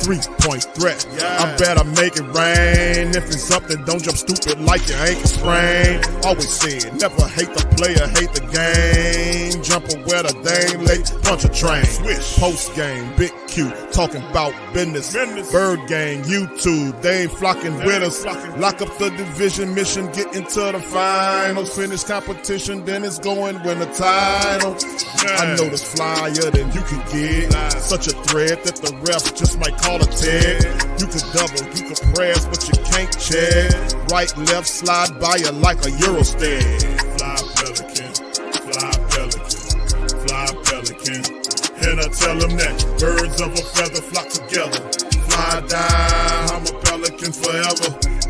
B: 3-point threat. I better make it rain. If it's something, don't jump stupid like your ankle sprain. Always said, never hate the player, hate the game. Jumper where the dame late, punch a train. Swish. Post game, Big Q, talking about business. Bird gang, YouTube, they ain't flocking with us. Lock up the division mission, get into the finals. Finish competition, then it's going win the title. I know this flyer than you can get. Such a threat that the refs just might call a tag. You can double, you can press, but you can't check. Right, left, slide by you like a Eurostep. Fly Pelican, fly Pelican, fly Pelican. And I tell them that birds of a feather flock together. Fly down, I'm a Pelican forever.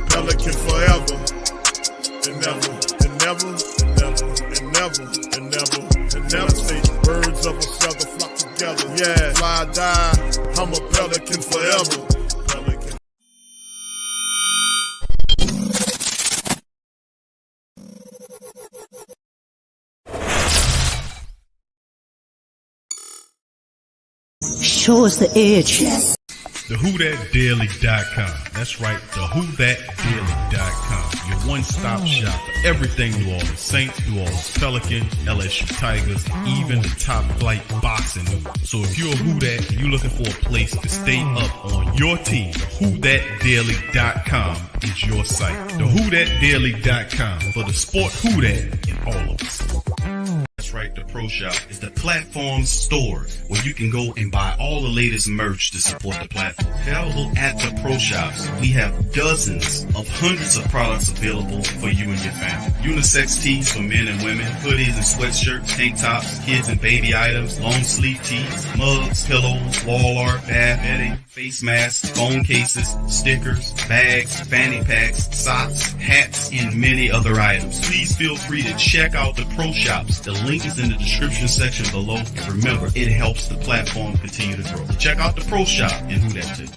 B: Pelican forever. And never, and never, and never, and never, and never, and never. Say birds of a feather flock together. Yeah, fly down, I'm a Pelican forever. Pelican.
G: Show us the edge.
I: TheWhoThatDaily.com. That's right, TheWhoThatDaily.com. Your one-stop shop for everything New Orleans Saints, New Orleans Pelicans, LSU Tigers, even the top flight boxing news. So if you're a Who That and you're looking for a place to stay up on your team, TheWhoThatDaily.com is your site. TheWhoThatDaily.com for the sport Who That in all of us. That's right, the Pro Shop is the platform store where you can go and buy all the latest merch to support the platform. Available at the Pro Shops, we have dozens of hundreds of products available for you and your family. Unisex tees for men and women, hoodies and sweatshirts, tank tops, kids and baby items, long sleeve tees, mugs, pillows, wall art, bath bedding, face masks, phone cases, stickers, bags, fanny packs, socks, hats, and many other items. Please feel free to check out the Pro Shops. The link is in the description section below. And remember, it helps the platform continue to grow. So check out the Pro Shop and Who That too.